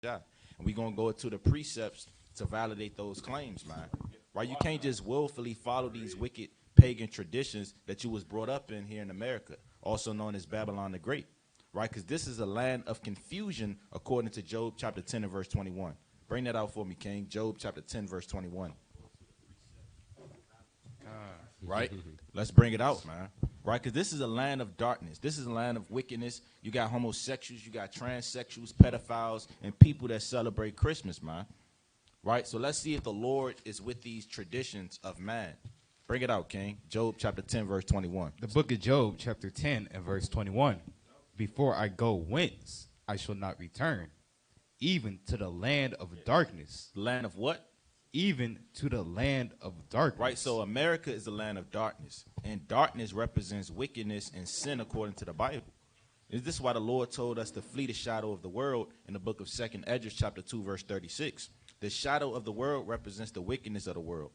And we're going to go into the precepts to validate those claims, man. Right? You can't just willfully follow these wicked pagan traditions that you was brought up in here in America, also known as Babylon the Great. Right? Because this is a land of confusion, according to Job chapter 10 and verse 21. Bring that out for me, King. Job chapter 10, verse 21. Right? Let's bring it out, man. Right? Because this is a land of darkness. This is a land of wickedness. You got homosexuals, you got transsexuals, pedophiles, and people that celebrate Christmas, man. Right? So let's see if the Lord is with these traditions of man. Bring it out, King. Job chapter 10, verse 21. The book of Job chapter 10 and verse 21. Before I go whence, I shall not return, even to the land of darkness. Land of what? Even to the land of darkness. Right, so America is the land of darkness, and darkness represents wickedness and sin according to the Bible. Is this why the Lord told us to flee the shadow of the world in the book of 2 Esdras chapter 2, verse 36? The shadow of the world represents the wickedness of the world,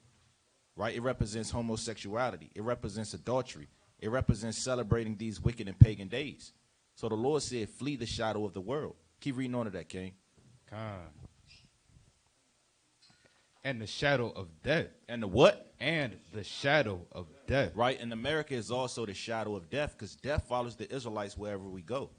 right? It represents homosexuality. It represents adultery. It represents celebrating these wicked and pagan days. So the Lord said, flee the shadow of the world. Keep reading on to that, King. And the shadow of death. And the what? And the shadow of death. Right, and America is also the shadow of death, because death follows the Israelites wherever we go.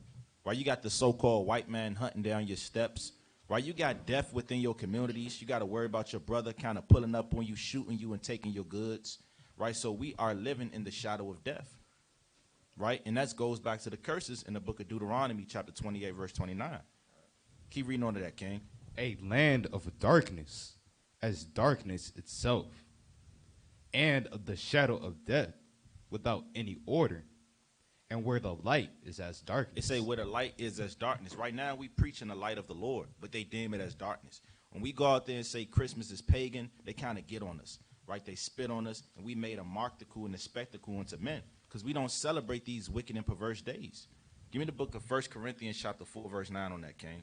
Right, you got the so-called white man hunting down your steps. Right, you got death within your communities. You got to worry about your brother kind of pulling up on you, shooting you, and taking your goods. Right, so we are living in the shadow of death. Right, and that goes back to the curses in the book of Deuteronomy, chapter 28, verse 29. Keep reading on to that, King. A land of darkness, as darkness itself, and of the shadow of death, without any order, and where the light is as darkness. It say where the light is as darkness. Right now we preaching the light of the Lord, but they deem it as darkness. When we go out there and say Christmas is pagan, they kind of get on us. Right, they spit on us, and we made a marticle and a spectacle unto men, because we don't celebrate these wicked and perverse days. Give me the book of 1 Corinthians chapter 4, verse 9 on that, King.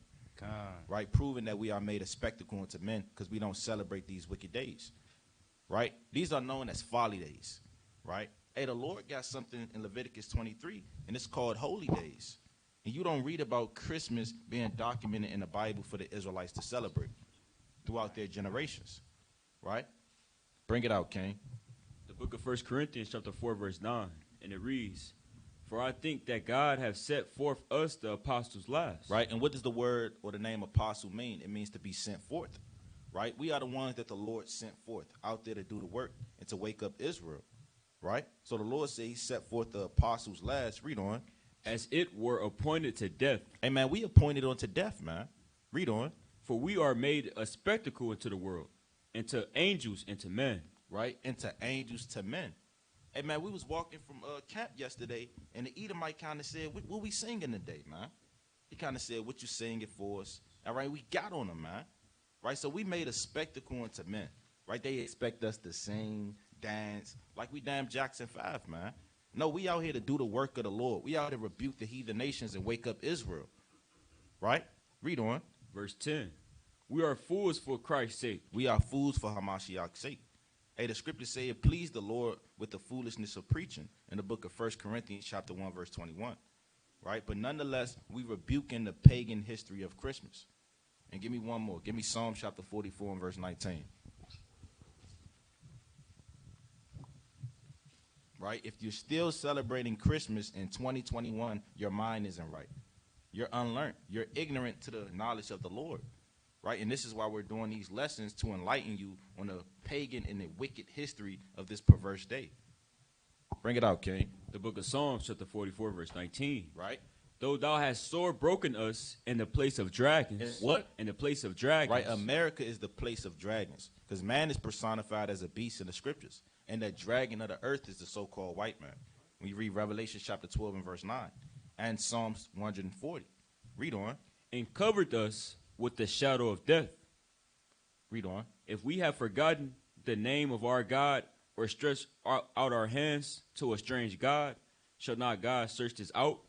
Right, proving that we are made a spectacle unto men because we don't celebrate these wicked days. Right, these are known as folly days. Right, hey, the Lord got something in Leviticus 23, and it's called holy days. And you don't read about Christmas being documented in the Bible for the Israelites to celebrate throughout their generations. Right, bring it out, King. The book of 1 Corinthians chapter 4, verse 9, and it reads, for I think that God has set forth us, the apostles, last. Right, and what does the word or the name apostle mean? It means to be sent forth. Right, we are the ones that the Lord sent forth out there to do the work and to wake up Israel. Right, so the Lord said he set forth the apostles last. Read on. As it were appointed to death. Hey, man, we appointed unto death, man. Read on. For we are made a spectacle into the world, and to angels and to men. Right, and to angels to men. Hey, man, we was walking from camp yesterday, and the Edomite kind of said, what we singing today, man? He kind of said, what you singing for us? All right, we got on him, man. Right, so we made a spectacle unto men. Right, they expect us to sing, dance, like we damn Jackson 5, man. No, we out here to do the work of the Lord. We out here to rebuke the heathen nations and wake up Israel. Right, read on. Verse 10, we are fools for Christ's sake. We are fools for Hamashiach's sake. Hey, the scriptures say it pleased the Lord with the foolishness of preaching in the book of 1 Corinthians chapter 1, verse 21. Right? But nonetheless, we rebuking the pagan history of Christmas. And give me one more. Give me Psalm chapter 44 and verse 19. Right? If you're still celebrating Christmas in 2021, your mind isn't right. You're unlearned. You're ignorant to the knowledge of the Lord. Right, and this is why we're doing these lessons, to enlighten you on the pagan and the wicked history of this perverse day. Bring it out, King. The book of Psalms, chapter 44, verse 19. Right. Though thou hast sore broken us in the place of dragons. What? In the place of dragons. Right, America is the place of dragons, because man is personified as a beast in the scriptures, and that dragon of the earth is the so-called white man. When you read Revelation chapter 12 and verse 9, and Psalms 140. Read on. And covered us with the shadow of death. Read on. If we have forgotten the name of our God, or stretched out our hands to a strange God, shall not God search this out?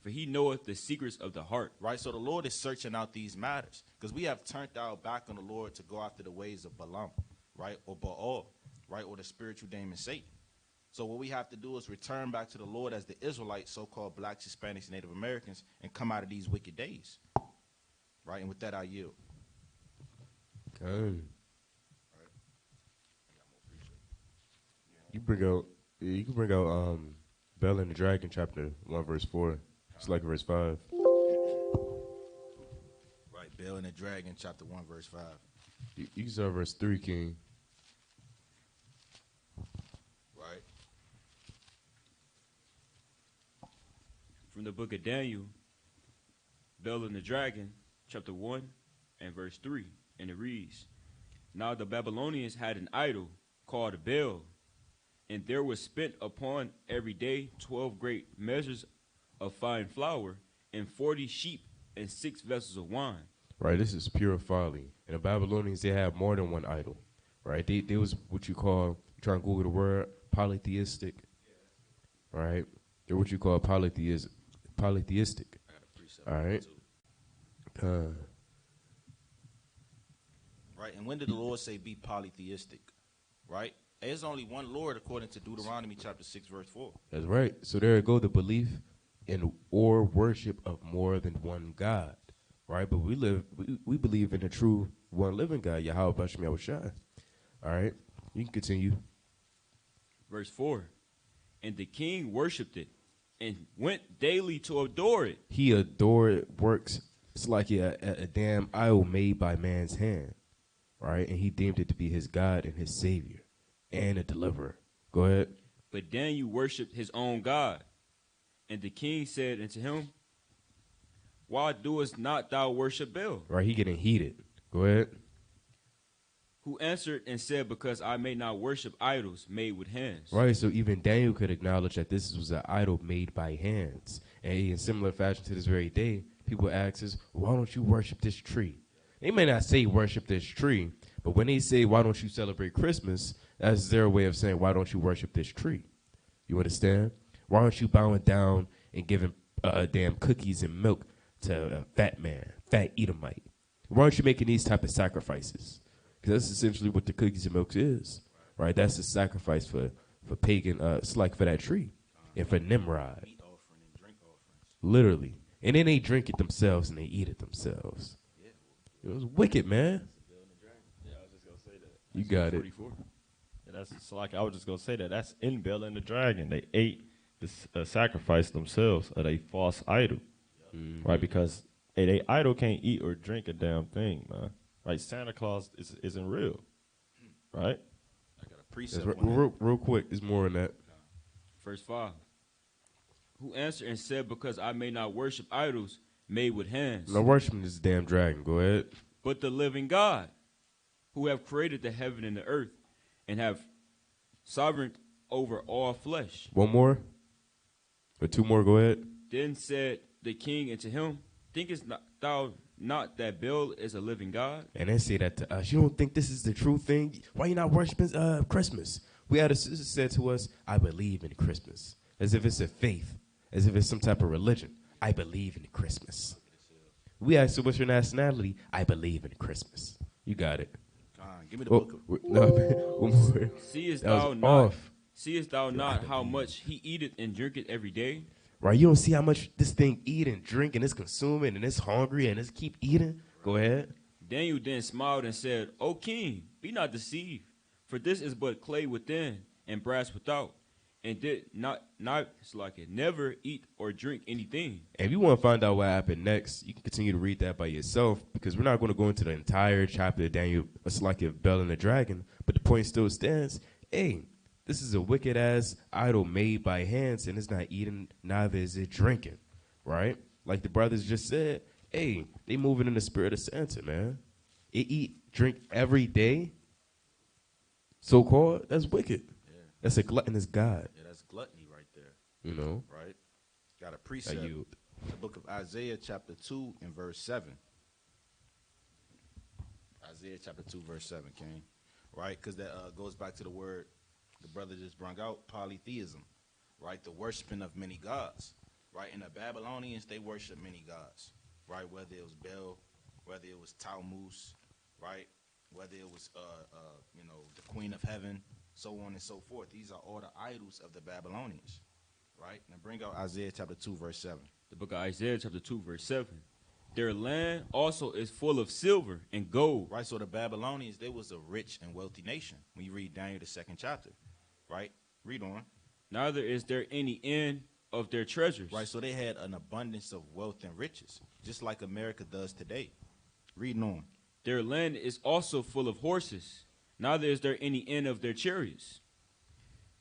For he knoweth the secrets of the heart. Right, so the Lord is searching out these matters, because we have turned our back on the Lord to go after the ways of Balaam, right, or Baal, right, or the spiritual demon Satan. So what we have to do is return back to the Lord as the Israelites, so-called blacks, Hispanics, Native Americans, and come out of these wicked days. Right, and with that, I yield. Con. You can bring out Bell and the Dragon chapter 1 verse 4. It's like verse 5. Right, Bel and the Dragon, chapter 1, verse 5. You can start verse 3, King. Right. From the book of Daniel, Bel and the Dragon, chapter 1 and verse 3. And it reads, Now the Babylonians had an idol called Bel, and there was spent upon every day 12 great measures of fine flour, and 40 sheep, and 6 vessels of wine. Right, this is pure folly. And the Babylonians, they have more than one idol. Right, they was what you call, try and Google the word, polytheistic. Right, they're what you call polytheistic. All right. Right, and when did the Lord say be polytheistic? Right? There's only one Lord according to Deuteronomy chapter 6, verse 4. That's right. So there you go, the belief in or worship of more than one God. Right? But we believe in the true one living God, Yahweh Bashem Yahushua. All right? You can continue. Verse 4. And the king worshipped it and went daily to adore it. He adored works. It's like a damn idol made by man's hand. Right? And he deemed it to be his God and his Savior and a deliverer. Go ahead. But Daniel worshipped his own God. And the king said unto him, Why doest not thou worship Bel? Right, he getting heated. Go ahead. Who answered and said, Because I may not worship idols made with hands. Right, so even Daniel could acknowledge that this was an idol made by hands. And in similar fashion to this very day, people ask us, why don't you worship this tree? They may not say worship this tree, but when they say, why don't you celebrate Christmas, that's their way of saying, why don't you worship this tree? You understand? Why aren't you bowing down and giving damn cookies and milk to a fat man, fat Edomite? Why aren't you making these type of sacrifices? Because that's essentially what the cookies and milk is, right? That's a sacrifice for pagan, it's like for that tree and for Nimrod. Meat offering and drink offerings. Literally. And then they drink it themselves and they eat it themselves. It was wicked, man. Yeah, I was just gonna say that. You got it. 44. Yeah, that's so like I was just gonna say that. That's in Bel and the Dragon. They ate the sacrifice themselves of a false idol, right? Because a idol can't eat or drink a damn thing, man. Right? Santa Claus isn't real, right? I got a precept It's on that. real quick, there's more in that. Verse 5. Who answered and said, Because I may not worship idols made with hands, No worshiping this damn dragon. Go ahead. but the living God, who have created the heaven and the earth, and have sovereign over all flesh. One more? Or two more? Go ahead. Then said the king unto him, Thinkest thou not that Bel is a living God? And they say that to us. You don't think this is the true thing? Why you not worshiping Christmas? We had a sister said to us, I believe in Christmas. As if it's a faith. As if it's some type of religion. I believe in Christmas. We asked her, what's your nationality? I believe in Christmas. You got it. Give me the Oh, book of no, one more. Seest That thou was not? off. Seest thou not how much he eateth and drinketh every day? Right, you don't see how much this thing eat and drink and it's consuming and it's hungry and it's keep eating? Go ahead. Daniel then smiled and said, O king, be not deceived, for this is but clay within and brass without, and did not like it, never eat or drink anything. And if you want to find out what happened next, you can continue to read that by yourself because we're not going to go into the entire chapter of Daniel, it's like a Bel and the Dragon, but the point still stands. Hey, this is a wicked-ass idol made by hands, and it's not eating, neither is it drinking, right? Like the brothers just said, hey, they moving in the spirit of Santa, man. It eat, drink every day, so-called, that's wicked. Yeah. That's a gluttonous God, Yeah, that's gluttony right there. you know? Right? Got a precept. The book of Isaiah chapter 2 and verse 7. Isaiah chapter 2 verse 7, King. Right? Because that goes back to the word the brother just brought out, polytheism. Right? The worshiping of many gods. Right? And the Babylonians, they worship many gods. Right? Whether it was Bel, whether it was Tammuz, right? Whether it was, the queen of heaven, so on and so forth. These are all the idols of the Babylonians. Right? Now bring out Isaiah chapter 2 verse 7. The book of Isaiah chapter 2 verse 7. Their land also is full of silver and gold. Right, so the Babylonians, they was a rich and wealthy nation. When you read Daniel, the 2nd chapter, right? Read on. Neither is there any end of their treasures. Right, so they had an abundance of wealth and riches, just like America does today. Reading on. Their land is also full of horses. Neither is there any end of their chariots.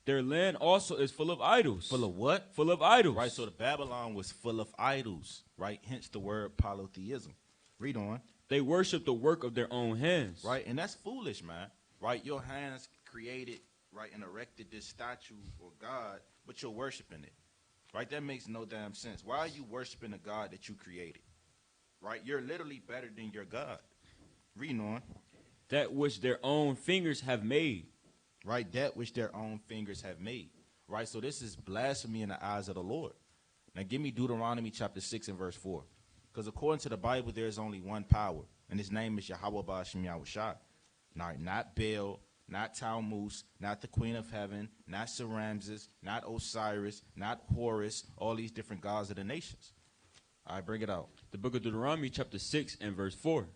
Their land also is full of idols. Full of what? Full of idols. Right, so the Babylon was full of idols, right? Hence the word polytheism. Read on. They worship the work of their own hands. Right, and that's foolish, man. Right, your hands created, right, and erected this statue or God, but you're worshiping it. Right, that makes no damn sense. Why are you worshiping a God that you created? Right, you're literally better than your God. Reading on. That which their own fingers have made. Right, that which their own fingers have made. Right, so this is blasphemy in the eyes of the Lord. Now give me Deuteronomy chapter 6 and verse 4. Because according to the Bible, there is only one power, and his name is Yahweh Ba'ashem Yahushua. Not Baal, not Tammuz, not the Queen of Heaven, not Saramses, not Osiris, not Horus, all these different gods of the nations. All right, bring it out. The book of Deuteronomy chapter 6 and verse 4.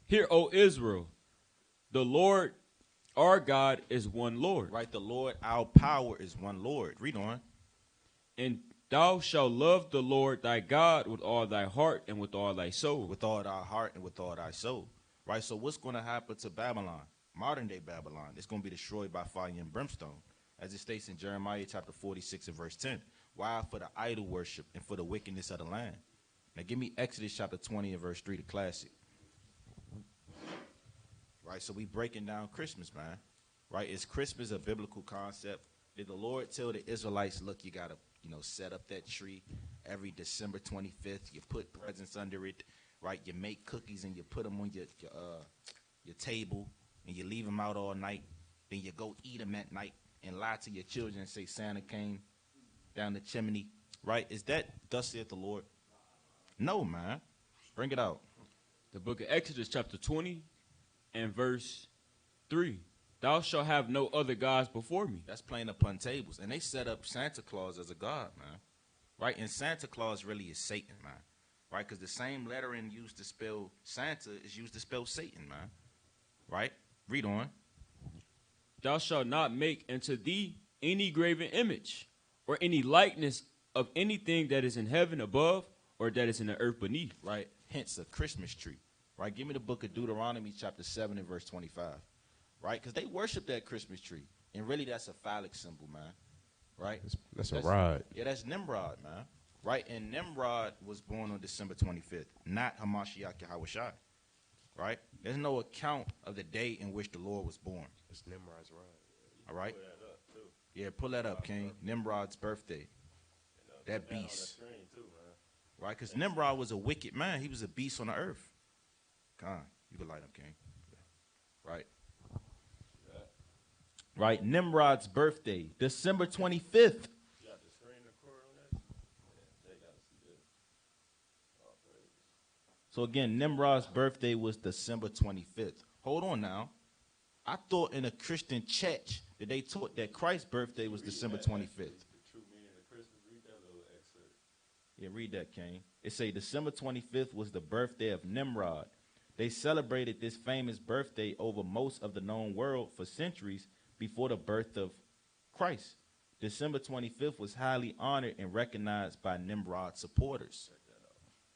Hear, O Israel, the Lord our God is one Lord. Right, the Lord our power is one Lord. Read on. And thou shalt love the Lord thy God with all thy heart and with all thy soul. With all thy heart and with all thy soul. Right, so what's going to happen to Babylon? Modern day Babylon. It's going to be destroyed by fire and brimstone. As it states in Jeremiah chapter 46 and verse 10. Why? For the idol worship and for the wickedness of the land. Now give me Exodus chapter 20 and verse 3, the classic. Right, so we breaking down Christmas, man. Right, is Christmas a biblical concept? Did the Lord tell the Israelites, look, you got to, set up that tree every December 25th. You put presents under it, right? You make cookies and you put them on your table and you leave them out all night. Then you go eat them at night and lie to your children and say Santa came down the chimney, right? Is that thus saith the Lord? No, man. Bring it out. The book of Exodus chapter 20 and verse 3. Thou shalt have no other gods before me. That's playing upon tables. And they set up Santa Claus as a god, man. Right? And Santa Claus really is Satan, man. Right? Because the same lettering used to spell Santa is used to spell Satan, man. Right? Read on. Thou shalt not make unto thee any graven image or any likeness of anything that is in heaven above or that is in the earth beneath. Right? Hence a Christmas tree. Right? Give me the book of Deuteronomy chapter 7 and verse 25. Right? Because they worship that Christmas tree. And really that's a phallic symbol, man. Right? That's a rod. Yeah, that's Nimrod, man. Right? And Nimrod was born on December 25th, not Hamashiach Yahushua. Right? There's no account of the day in which the Lord was born. It's Nimrod's rod. All right? Yeah, pull that up, King. Nimrod's birthday. That beast. Right? Because Nimrod was a wicked man. He was a beast on the earth. God, you can light up, King. Right? Right? Nimrod's birthday, December 25th. So again, Nimrod's birthday was December 25th. Hold on now. I thought in a Christian church that they taught that Christ's birthday was December 25th. Yeah, read that, King. It say December 25th was the birthday of Nimrod. They celebrated this famous birthday over most of the known world for centuries before the birth of Christ. December 25th was highly honored and recognized by Nimrod's supporters.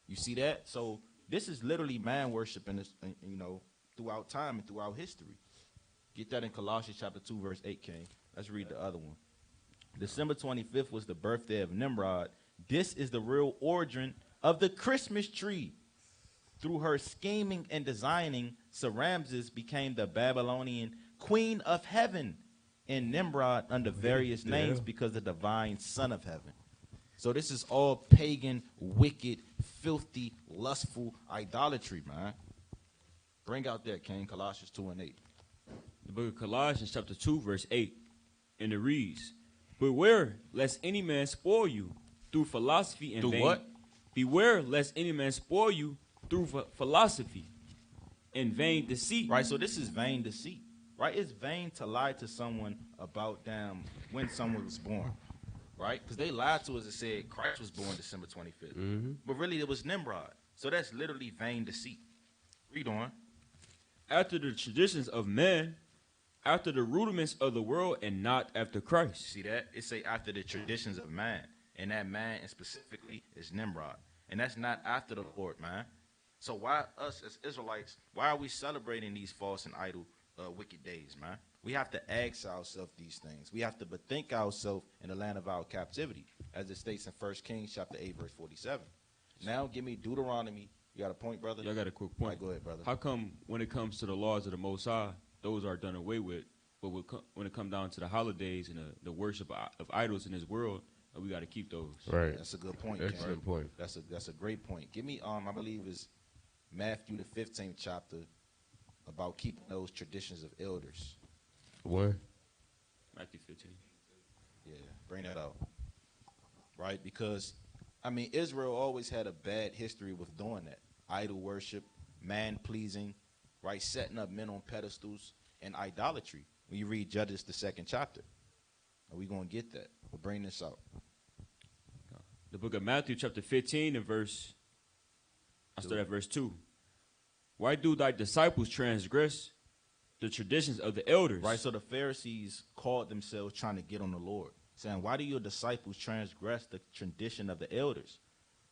You see that? So this is literally man worship, throughout time and throughout history. Get that in Colossians chapter 2, verse 8, King. Let's read the other one. December 25th was the birthday of Nimrod. This is the real origin of the Christmas tree. Through her scheming and designing, Saramses became the Babylonian queen of heaven, and Nimrod under various names because the divine son of heaven. So this is all pagan, wicked, filthy, lustful idolatry, man. Bring out that, King, Colossians 2 and 8. The book of Colossians chapter 2 verse 8. And it reads, beware lest any man spoil you through philosophy and vain. What? Beware lest any man spoil you through philosophy and vain deceit. Right, so this is vain deceit. Right, it's vain to lie to someone about when someone was born. Right, because they lied to us and said Christ was born December 25th. But really it was Nimrod. So that's literally vain deceit. Read on. After the traditions of men, after the rudiments of the world, and not after Christ. See that? It say after the traditions of man. And that man and specifically is Nimrod. And that's not after the Lord, man. So why us as Israelites, why are we celebrating these false and idle wicked days, man? We have to ask ourselves these things. We have to bethink ourselves in the land of our captivity, as it states in 1 Kings chapter 8, verse 47. Now give me Deuteronomy. You got a point, brother? Y'all got a quick All point. right, go ahead, brother. How come when it comes to the laws of the Most High, those are done away with, but when it comes down to the holidays and the worship of idols in this world, we got to keep those? Right. That's a good point. Excellent point. That's a great point. Give me I believe it's Matthew the 15th chapter about keeping those traditions of elders. One. Matthew 15. Yeah, bring that out. Right? Because Israel always had a bad history with doing that. Idol worship, man pleasing, right? Setting up men on pedestals, and idolatry. When you read Judges the 2nd chapter. Are we gonna get that? We'll bring this out. The book of Matthew, chapter 15, and I start at verse 2. Why do thy disciples transgress the traditions of the elders? Right, so the Pharisees called themselves trying to get on the Lord, saying, why do your disciples transgress the tradition of the elders?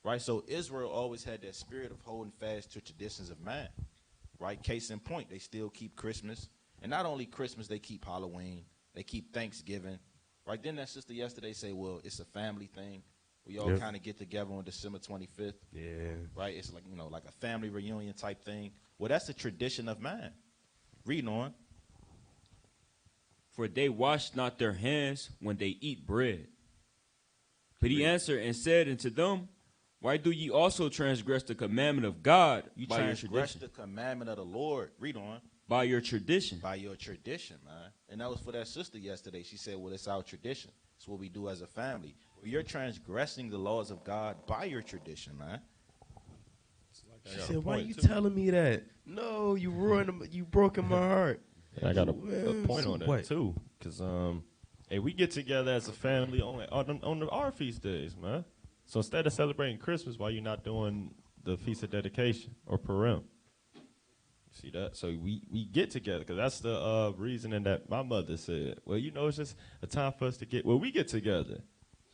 Right, so Israel always had that spirit of holding fast to traditions of man. Right, case in point, they still keep Christmas. And not only Christmas, they keep Halloween. They keep Thanksgiving. Right, then that sister yesterday say, well, it's a family thing. We all kind of get together on December 25th. Yeah. Right, it's like, like a family reunion type thing. Well, that's a tradition of man. Reading on. For they wash not their hands when they eat bread. But he answered and said unto them, why do ye also transgress the commandment of God You by your transgress tradition? the commandment of the Lord. Read on. By your tradition. By your tradition, man. And that was for that sister yesterday. She said, well, it's our tradition. It's what we do as a family. Well, you're transgressing the laws of God by your tradition, man. She said, why you telling me that? No, you ruined, you broken my heart. And I got a point on that too, because hey, we get together as a family on our feast days, man. So instead of celebrating Christmas, why you not doing the Feast of Dedication or Purim? See that? So we get together, because that's the reasoning that my mother said. Well, it's just a time for us to get. Well, we get together,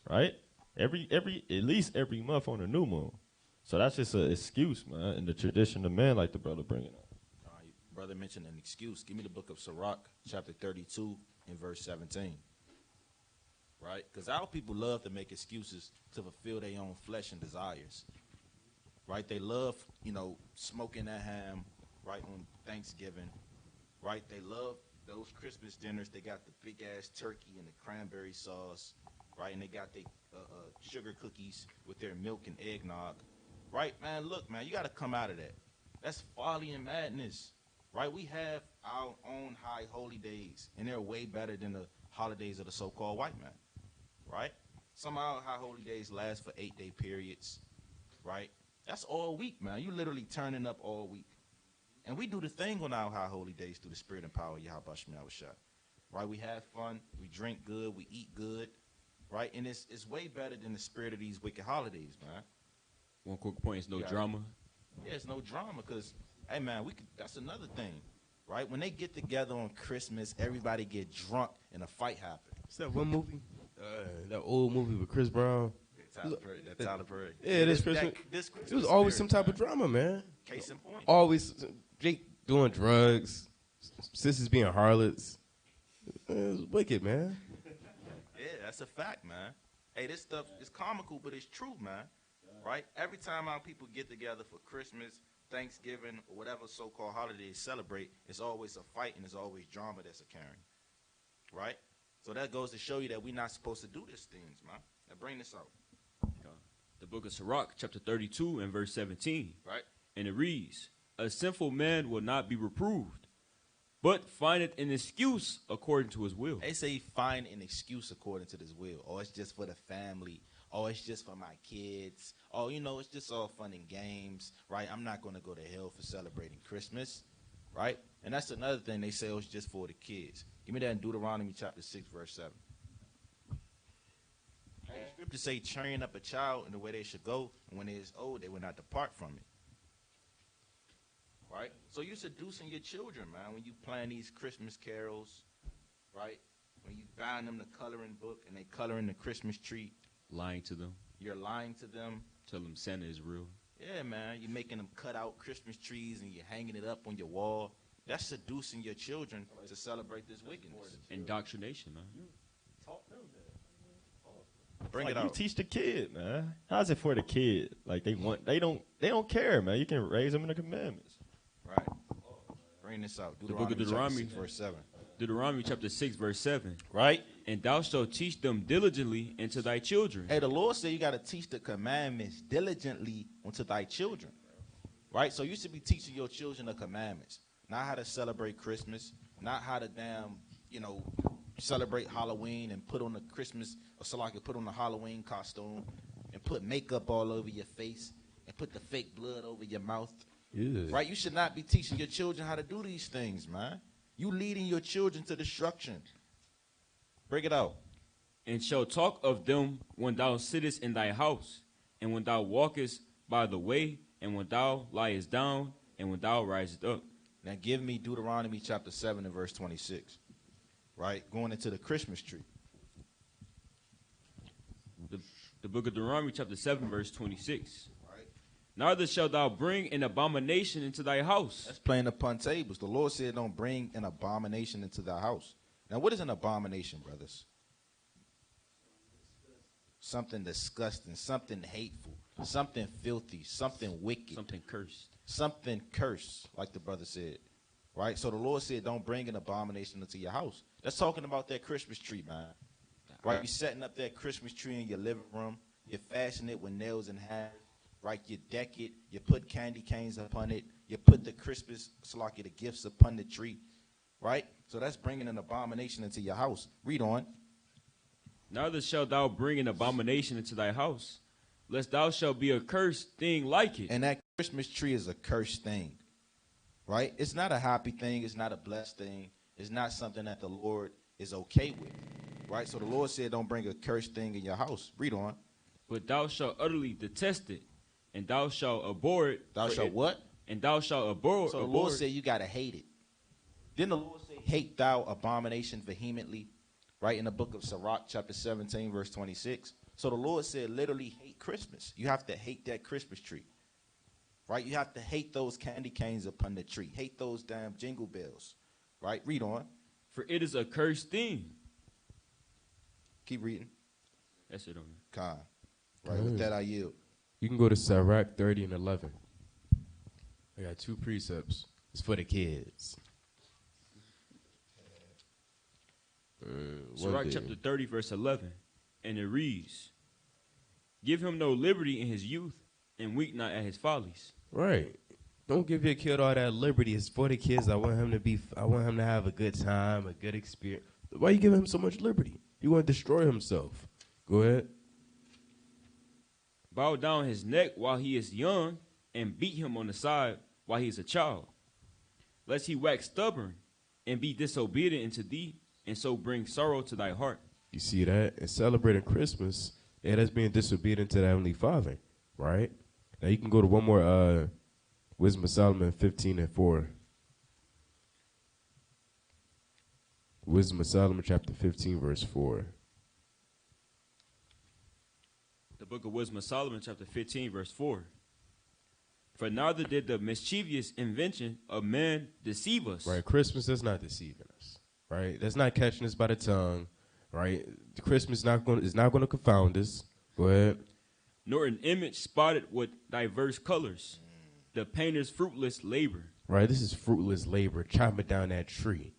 right? At least every month on a new moon. So that's just an excuse, man, in the tradition of man, like the brother bringing up. Brother mentioned an excuse. Give me the book of Sirach, chapter 32, and verse 17. Right? Because our people love to make excuses to fulfill their own flesh and desires. Right? They love, smoking that ham, right, on Thanksgiving. Right? They love those Christmas dinners. They got the big-ass turkey and the cranberry sauce. Right? And they got their sugar cookies with their milk and eggnog. Right, man? Look, man, you got to come out of that. That's folly and madness. Right? We have our own high holy days, and they're way better than the holidays of the so-called white man. Right? Some of our high holy days last for 8-day periods. Right? That's all week, man. You literally turning up all week. And we do the thing on our high holy days through the spirit and power of Yahweh Shemi Awashai. Right? We have fun. We drink good. We eat good. Right? And it's way better than the spirit of these wicked holidays, man. One quick point, it's no drama. Yeah, it's no drama because, hey, man, that's another thing. Right? When they get together on Christmas, everybody get drunk and a fight happens. Is that one movie? That old movie with Chris Brown. Tyler Perry. Yeah, this Christmas. It was always some type of drama, man. Case in point. Always Jake doing drugs, sisters being harlots. It was wicked, man. Yeah, that's a fact, man. Hey, this stuff is comical, but it's true, man. Right? Every time our people get together for Christmas, Thanksgiving, or whatever so-called holiday they celebrate, it's always a fight and there's always drama that's occurring. Right? So that goes to show you that we're not supposed to do these things, man. Now bring this out. The book of Sirach, chapter 32, and verse 17. Right? And it reads, a sinful man will not be reproved, but findeth an excuse according to his will. They say find an excuse according to this will. Or it's just for the family. Oh, it's just for my kids. Oh, it's just all fun and games, right? I'm not going to go to hell for celebrating Christmas, right? And that's another thing they say, it's just for the kids. Give me that in Deuteronomy chapter 6, verse 7. The scriptures say, train up a child in the way they should go, and when they is old, they will not depart from it. right? So you're seducing your children, man, when you playing these Christmas carols, right? When you buying them the coloring book and they coloring the Christmas tree, Lying to them. you're lying to them. Tell them Santa is real. Yeah, man, you're making them cut out Christmas trees and you're hanging it up on your wall. That's seducing your children to celebrate this wickedness. Indoctrination, man. Bring Like it you out. teach the kid, man. How's it for the kid? Like they don't care, man. You can raise them in the commandments. Right. Bring this out. The book of Deuteronomy Deuteronomy. chapter 6, verse 7. Deuteronomy chapter 6, verse 7. Right? And thou shalt teach them diligently unto thy children. Hey, the Lord said you got to teach the commandments diligently unto thy children. Right? So you should be teaching your children the commandments. Not how to celebrate Christmas. Not how to celebrate Halloween and put on the Christmas, or so like put on the Halloween costume and put makeup all over your face and put the fake blood over your mouth. Yeah. Right? You should not be teaching your children how to do these things, man. You leading your children to destruction. Break it out. And shall talk of them when thou sittest in thy house, and when thou walkest by the way, and when thou liest down, and when thou risest up. Now give me Deuteronomy chapter 7 and verse 26. Right? Going into the Christmas tree. The book of Deuteronomy chapter 7, verse 26. Right? Neither shalt thou bring an abomination into thy house. That's playing upon tables. The Lord said don't bring an abomination into thy house. Now what is an abomination, brothers? Something disgusting, something hateful, something filthy, something wicked. Something cursed. Something cursed, like the brother said. Right? So the Lord said don't bring an abomination into your house. That's talking about that Christmas tree, man. Right? You're setting up that Christmas tree in your living room. You're fashioning it with nails and hammers. Right? You deck it. You put candy canes upon it. You put the Christmas, the gifts upon the tree. Right? So that's bringing an abomination into your house. Read on. Neither shalt thou bring an abomination into thy house, lest thou shalt be a cursed thing like it. And that Christmas tree is a cursed thing. Right? It's not a happy thing. It's not a blessed thing. It's not something that the Lord is okay with. Right? So the Lord said don't bring a cursed thing in your house. Read on. But thou shalt utterly detest it, and thou shalt abhor it. Thou shalt what? And thou shalt abhor, So the abhor Lord it. said you got to hate it. Didn't the Lord say, hate thou abomination vehemently? Right, in the book of Sirach, chapter 17, verse 26. So the Lord said literally hate Christmas. You have to hate that Christmas tree. Right? You have to hate those candy canes upon the tree. Hate those damn jingle bells. Right? Read on. For it is a cursed thing. Keep reading. That's it on me. Con. Right, with that I yield. You can go to Sirach 30 and 11. I got two precepts. It's for the kids. Sirach chapter 30, verse 11. And it reads, give him no liberty in his youth, and weep not at his follies. Right. Don't give your kid all that liberty. It's for the kids. I want him to have a good time, a good experience. Why you giving him so much liberty? You want to destroy himself. Go ahead. Bow down his neck while he is young, and beat him on the side while he is a child, lest he wax stubborn and be disobedient unto thee, and so bring sorrow to thy heart. You see that? And celebrating Christmas, yeah, that's being disobedient to the Heavenly Father, right? Now you can go to one more Wisdom of Solomon 15 and 4. Wisdom of Solomon chapter 15, verse 4. The book of Wisdom of Solomon, chapter 15, verse 4. For neither did the mischievous invention of man deceive us. Right, Christmas, that's not deceiving us, right? That's not catching us by the tongue, right? Christmas is not going to confound us. Go ahead. Nor an image spotted with diverse colors. The painter's fruitless labor. Right, this is fruitless labor, chopping down that tree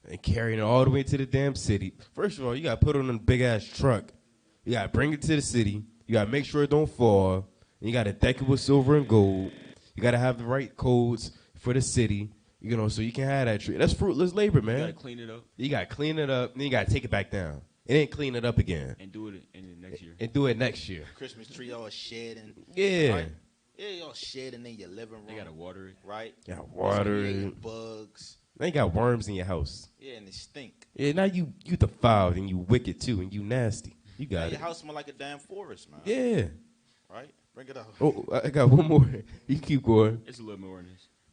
and carrying it all the way to the damn city. First of all, you got to put it on a big-ass truck. You got to bring it to the city. You got to make sure it don't fall. And you got to deck it with silver and gold. You got to have the right codes for the city, you know, so you can have that tree. That's fruitless labor, man. You got to clean it up. You got to clean it up, then you got to take it back down. And then clean it up again. And do it in the next year. And do it next year. Christmas tree all shedding. Yeah. Right? Yeah, all shedding in your living room. They got to water it. Right? You got water. Creating bugs. Now you got worms in your house. Yeah, and they stink. Yeah, now you defiled and you wicked too and you nasty. You Now got your it. house smell like a damn forest, man. Yeah. Right? Bring it up. Oh, I got one more. You keep going. It's a little more in this.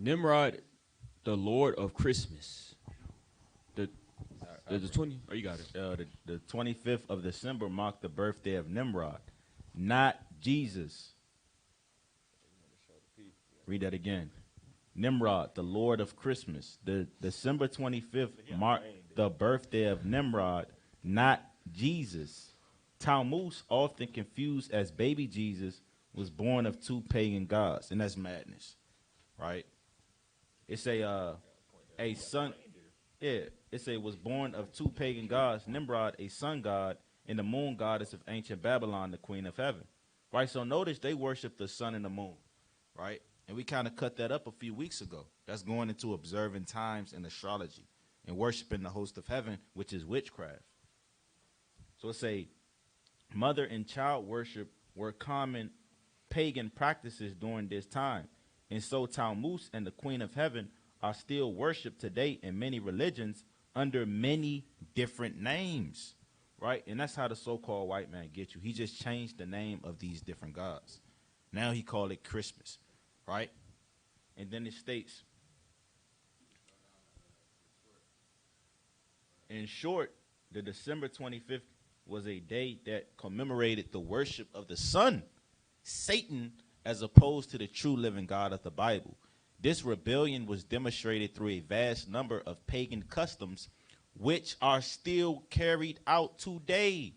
Nimrod, the Lord of Christmas. The 20. Oh, you got it. The 25th of December marked the birthday of Nimrod, not Jesus. Read that again. Nimrod, the Lord of Christmas. The December 25th marked the birthday of Nimrod, not Jesus. Tammuz, often confused as baby Jesus, was born of two pagan gods, and that's madness, right? It's a son. Yeah, was born of two pagan gods, Nimrod, a sun god, and the moon goddess of ancient Babylon, the queen of heaven. Right, so notice they worship the sun and the moon, right? And we kind of cut that up a few weeks ago. That's going into observing times and astrology and worshiping the host of heaven, which is witchcraft. So it's a mother and child worship were common pagan practices during this time. And so Tammuz and the queen of heaven are still worshipped today in many religions under many different names, right? And that's how the so-called white man gets you. He just changed the name of these different gods. Now he called it Christmas, right? And then it states, in short, the December 25th was a day that commemorated the worship of the sun, Satan, as opposed to the true living God of the Bible. This rebellion was demonstrated through a vast number of pagan customs, which are still carried out today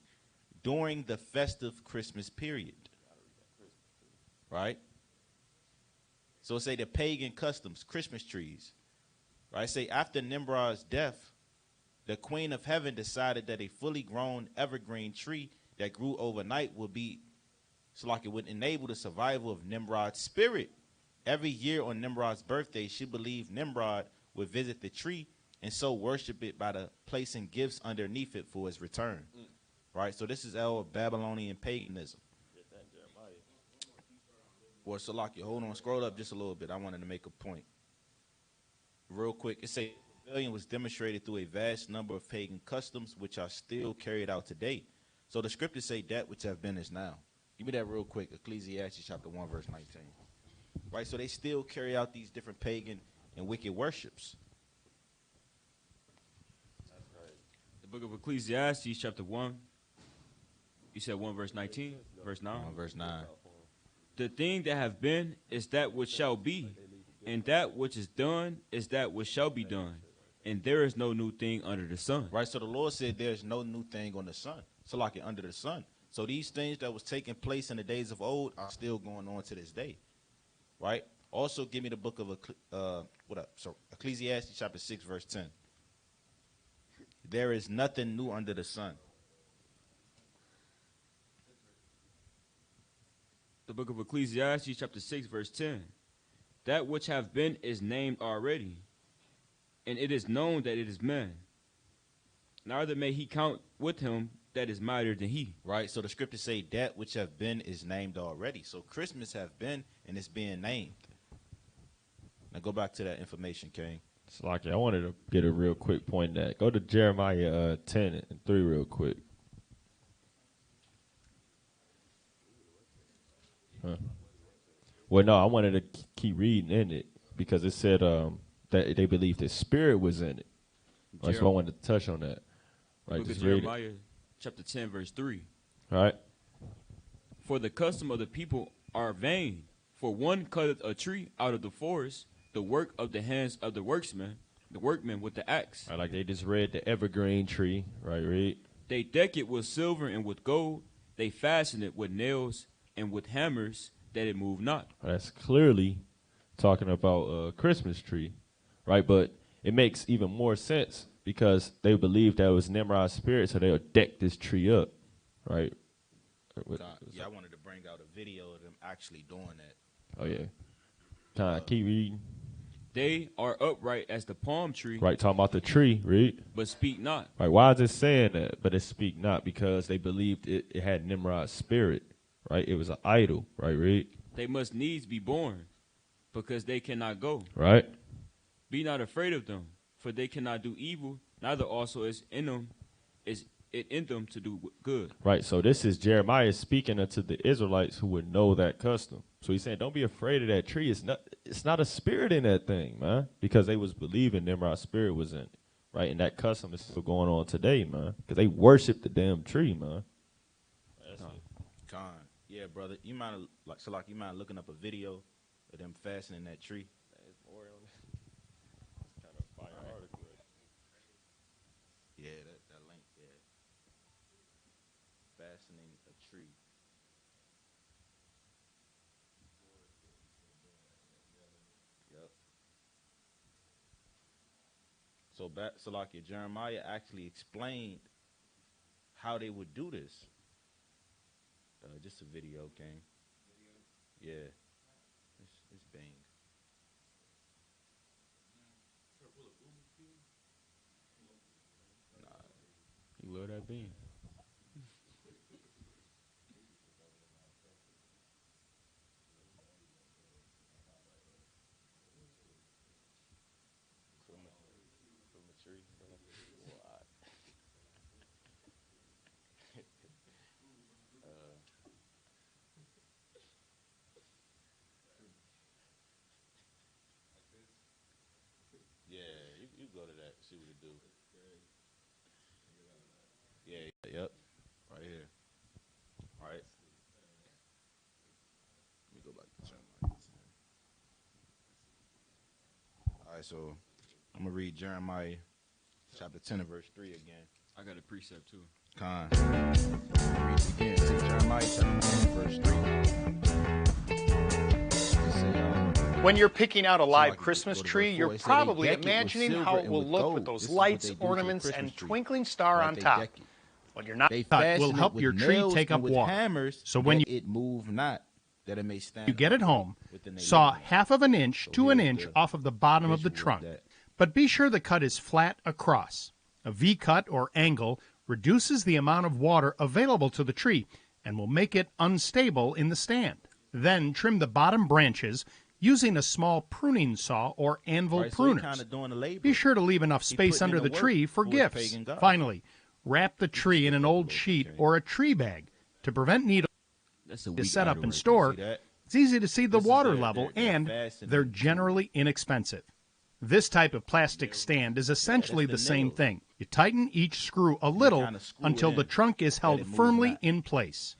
during the festive Christmas period. Right? So say the pagan customs, Christmas trees. Right? Say after Nimrod's death, the queen of heaven decided that a fully grown evergreen tree that grew overnight would be, so like it would enable the survival of Nimrod's spirit. Every year on Nimrod's birthday, she believed Nimrod would visit the tree and so worship it by placing gifts underneath it for his return. Right? So this is our Babylonian paganism. Well, Salakia, hold on, scroll up just a little bit. I wanted to make a point. Real quick, it says rebellion was demonstrated through a vast number of pagan customs, which are still carried out today. So the scriptures say that which have been is now. Give me that real quick, Ecclesiastes chapter 1, verse 19. Right, so they still carry out these different pagan and wicked worships. The book of Ecclesiastes, chapter 1. You said 1 verse 19? Verse 9? 1 verse 9. The thing that have been is that which shall be, and that which is done is that which shall be done. And there is no new thing under the sun. Right, so the Lord said there's no new thing on the sun. So like it under the sun. So these things that was taking place in the days of old are still going on to this day. Right? Also, give me the book of Ecclesiastes chapter 6, verse 10. There is nothing new under the sun. The book of Ecclesiastes, chapter 6, verse 10. That which have been is named already, and it is known that it is man. Neither may he count with him that is mightier than he. Right? So the scriptures say that which have been is named already. So Christmas have been, and it's being named. Now go back to that information, King. Slocky, I wanted to get a real quick point that. Go to Jeremiah 10 and 3 real quick. Huh. Well, no, I wanted to keep reading in it because it said that they believed the spirit was in it. That's why I wanted to touch on that. Right, Book of just read Jeremiah, it. chapter 10, verse 3. All right. For the custom of the people are vain. For one cutteth a tree out of the forest, the work of the hands of the workman with the axe. Right, like they just read the evergreen tree, right? Read. They deck it with silver and with gold. They fasten it with nails and with hammers, that it move not. That's clearly talking about a Christmas tree, right? But it makes even more sense because they believed that it was Nimrod's spirit, so they'll deck this tree up, right? Yeah, I wanted to bring out a video of them actually doing that. Oh, yeah. Kind of keep reading. They are upright as the palm tree. Right, talking about the tree, read. But speak not. Right, why is it saying that? But it speak not because they believed it had Nimrod's spirit, right? It was an idol, right, read. They must needs be born because they cannot go. Right. Be not afraid of them, for they cannot do evil, neither also is it in them to do good. Right, so this is Jeremiah speaking unto the Israelites who would know that custom. So he's saying, don't be afraid of that tree. It's not a spirit in that thing, man. Because they was believing Nimrod's spirit was in it, right? And that custom is still going on today, man. Because they worship the damn tree, man. Con. Yeah, brother. You mind you mind looking up a video of them fastening that tree? Kind of fire article. Yeah, that link. Yeah. Fastening a tree. Yep. So like Jeremiah actually explained how they would do this. Just a video, King. Yeah. It's Bing. You love that bean. From the tree. Yeah, you go to that, see what it do. Yeah, yep. Right here. All right. Let me go back to Jeremiah 10. All right, so I'm going to read Jeremiah chapter 10 and verse 3 again. I got a precept too. Con. Read it again. Take Jeremiah chapter 10 verse 3. It say, When you're picking out a live like Christmas go to tree, verse you're 4, it say they probably deck it with imagining silver how it and will with look gold. with those This is what lights, they do to a ornaments, Christmas and tree. twinkling star Right, on they top. deck it. When you're not, They will fasten help it with your tree nails take and up with water. hammers, So when that it move not, that it may stand you get it upright home, within their saw living room. half of an inch So to an here's inch the off of the bottom of the visual of trunk. that. But be sure the cut is flat across. A V-cut or angle reduces the amount of water available to the tree and will make it unstable in the stand. Then trim the bottom branches using a small pruning saw or anvil Right, so he pruners. kinda doing the labor. Be sure to leave enough He space putting in under the the work tree for for his gifts. pagan gods. Finally, wrap the tree in an old Okay. sheet or a tree bag to prevent needles That's a to weak set up idol and right store. See that? It's easy to see the This is water their- level, their and fastening they're tool. generally inexpensive. This type of plastic stand is essentially that's the the same nails. thing. You tighten each screw a little kinda screw until it the in, trunk is that held it moves firmly not. in place.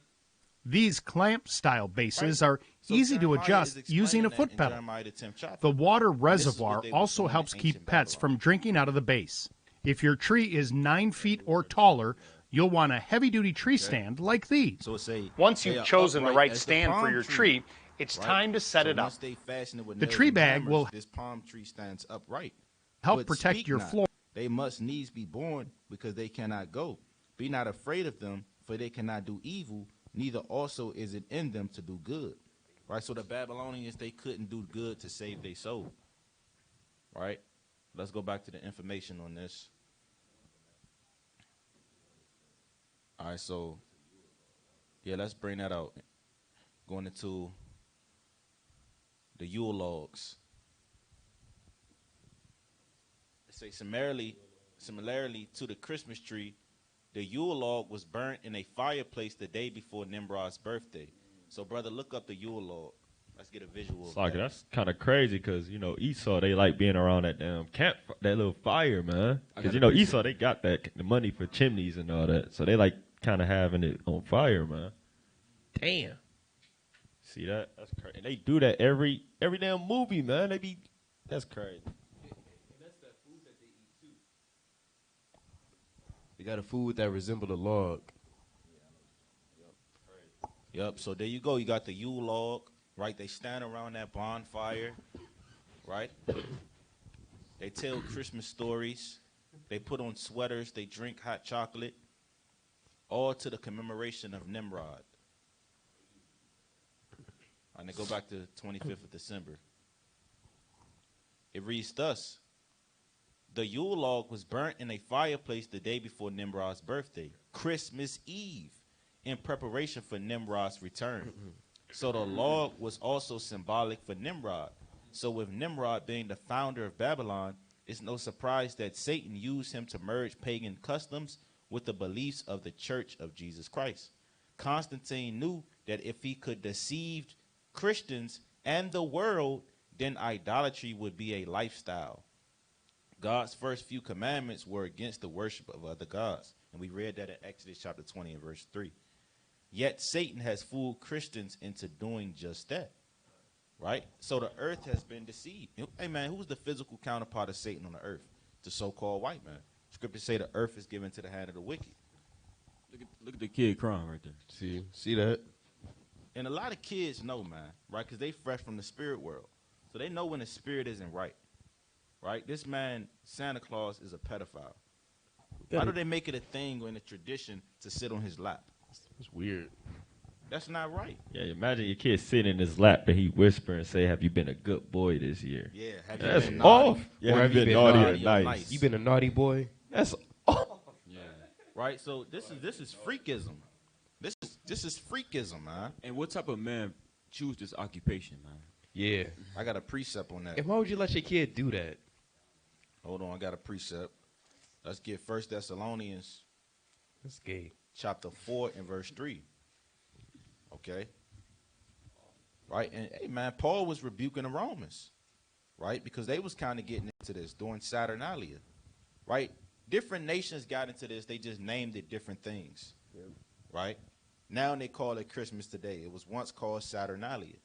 These clamp-style bases Right. are So easy to Jeremiah adjust is using a explaining that foot in pedal. Jeremiah the 10th chapter. The water And this is what reservoir they was also doing in helps keep ancient pets Babylon. from drinking out of the base. If your tree is 9 feet or taller, you'll want a heavy-duty tree stand like these. So it say Once they you've are chosen the upright right as the stand for palm your tree, tree, it's right? time to set So it up. once they fasten it with The nails tree and bag hammers, will this palm tree stands upright. help But protect speak your not. floor. They must needs be born, because they cannot go. Be not afraid of them, for they cannot do evil, neither also is it in them to do good. Right? So the Babylonians, they couldn't do good to save their soul. Right? Let's go back to the information on this. All right, so yeah, let's bring that out. Going into the Yule logs. Say similarly to the Christmas tree, the Yule log was burnt in a fireplace the day before Nimrod's birthday. So, brother, look up the Yule log. Let's get a visual. It's like, that's kind of crazy because, Esau, they like being around that damn camp, that little fire, man. Because, Esau, they got the money for chimneys and all that. So they like kind of having it on fire, man. Damn. See that? That's crazy. And they do that every damn movie, man. That's crazy. They got a food that resembled a log. Yep, so there you go. You got the Yule log, right? They stand around that bonfire, right? They tell Christmas stories. They put on sweaters. They drink hot chocolate, all to the commemoration of Nimrod. And they go back to 25th of December. It reads thus: the Yule log was burnt in a fireplace the day before Nimrod's birthday, Christmas Eve, in preparation for Nimrod's return. So the log was also symbolic for Nimrod. So with Nimrod being the founder of Babylon, it's no surprise that Satan used him to merge pagan customs with the beliefs of the Church of Jesus Christ. Constantine knew that if he could deceive Christians and the world, then idolatry would be a lifestyle. God's first few commandments were against the worship of other gods. And we read that in Exodus chapter 20 and verse 3. Yet Satan has fooled Christians into doing just that. Right? So the earth has been deceived. Hey, man, who's the physical counterpart of Satan on the earth? The so-called white man. Scriptures say the earth is given to the hand of the wicked. Look at the kid crying right there. See that? And a lot of kids know, man, right? Because they fresh from the spirit world. So they know when the spirit isn't right. Right? This man, Santa Claus, is a pedophile. Why do they make it a thing or in a tradition to sit on his lap? It's weird. That's not right. Yeah, imagine your kid sitting in his lap and he whisper and say, "Have you been a good boy this year?" Yeah, have you That's been off. naughty? Yeah, Or have you been naughty or nice? nice? You been a naughty boy? That's off. Yeah. Right? So this is freakism. This is freakism, man. And what type of man choose this occupation, man? Yeah. I got a precept on that. And why would you let your kid do that? Hold on, I got a precept. Let's get 1 Thessalonians That's gay. chapter 4 and verse 3. Okay? Right? And hey man, Paul was rebuking the Romans. Right? Because they was kind of getting into this during Saturnalia. Right? Different nations got into this, they just named it different things. Yep. Right? Now they call it Christmas today. It was once called Saturnalia.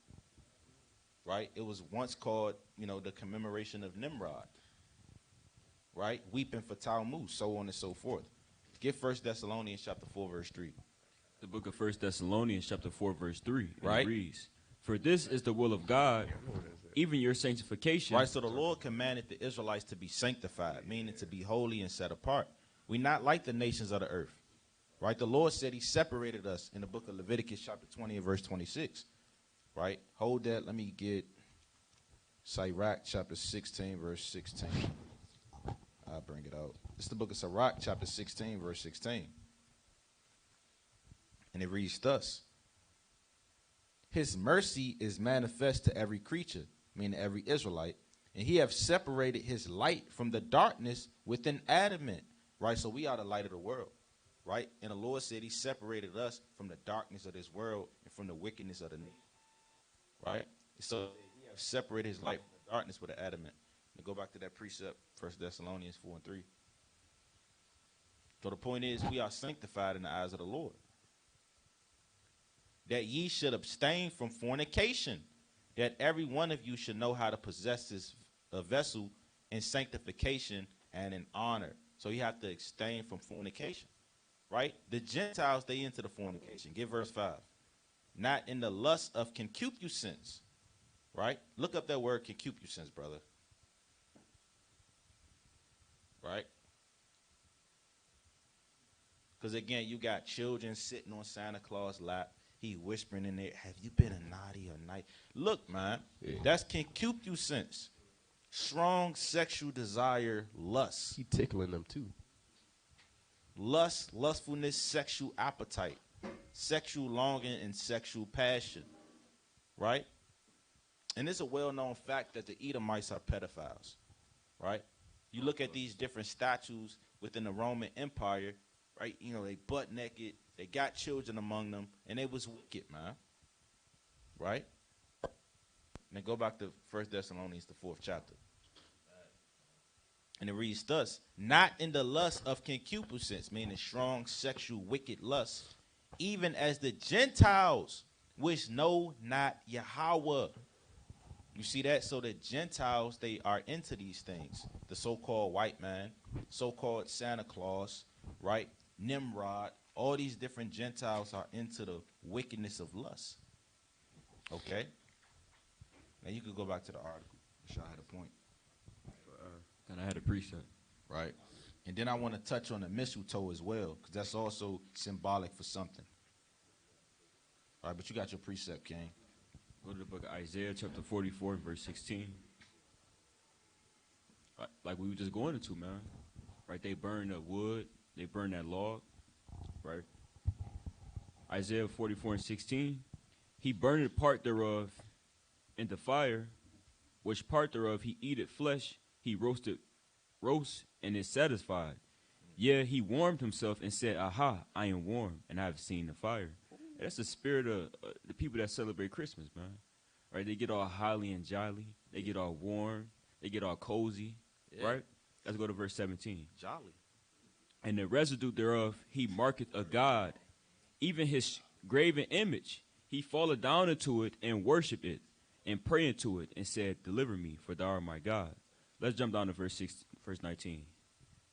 Right? It was once called, the commemoration of Nimrod. Right? Weeping for Tammuz, so on and so forth. Get 1 Thessalonians chapter 4, verse 3. The book of 1 Thessalonians chapter 4, verse 3. And Right. It reads, "For this is the will of God, even your sanctification." Right, so the Lord commanded the Israelites to be sanctified, meaning to be holy and set apart. We're not like the nations of the earth. Right? The Lord said he separated us in the book of Leviticus chapter 20 and verse 26. Right? Hold that. Let me get Sirach chapter 16, verse 16. I'll bring it out. It's the book of Sirach chapter 16, verse 16. And it reads thus. His mercy is manifest to every creature, meaning every Israelite, and he have separated his light from the darkness with an adamant. Right? So we are the light of the world. Right? And the Lord said he separated us from the darkness of this world and from the wickedness of the nation. Right? So he have separated his light from the darkness with an adamant. Now go back to that precept, 1 Thessalonians 4 and 3. So the point is, we are sanctified in the eyes of the Lord. That ye should abstain from fornication, that every one of you should know how to possess his vessel in sanctification and in honor. So you have to abstain from fornication. Right? The Gentiles, they into the fornication. Get verse 5. Not in the lust of concupiscence. Right? Look up that word concupiscence, brother. Right? Because again, you got children sitting on Santa Claus' lap. He whispering in there, "Have you been a naughty or nice?" Look, man, that's concupiscence. Strong sexual desire, lust. He tickling them too. Lust, lustfulness, sexual appetite, sexual longing, and sexual passion. Right? And it's a well-known fact that the Edomites are pedophiles. Right? You look at these different statues within the Roman Empire, right? They butt naked, they got children among them, and they was wicked, man. Right? Now go back to 1 Thessalonians, the 4th chapter. And it reads thus, not in the lust of concupiscence, meaning strong sexual wicked lust, even as the Gentiles which know not Yahweh. You see that? So the Gentiles, they are into these things. The so-called white man, so-called Santa Claus, right? Nimrod, all these different Gentiles are into the wickedness of lust. Okay? Now you could go back to the article. Sure, I had a point. And I had a precept. Right? And then I want to touch on the mistletoe as well, because that's also symbolic for something. All right, but you got your precept, King. Go to the book of Isaiah chapter 44, verse 16. Like we were just going into, man. Right? They burn the wood. They burn that log. Right? Isaiah 44 and 16. He burned part thereof in the fire, which part thereof he eateth flesh. He roast and is satisfied. Yeah, he warmed himself and said, "Aha, I am warm, and I have seen the fire." And that's the spirit of the people that celebrate Christmas, man. right? They get all holly and jolly. They get all warm. They get all cozy, right? Let's go to verse 17. Jolly. And the residue thereof he marketh a god, even his graven image. He falleth down into it and worship it, and pray unto it, and said, Deliver me, for thou art my God. Let's jump down to verse 19.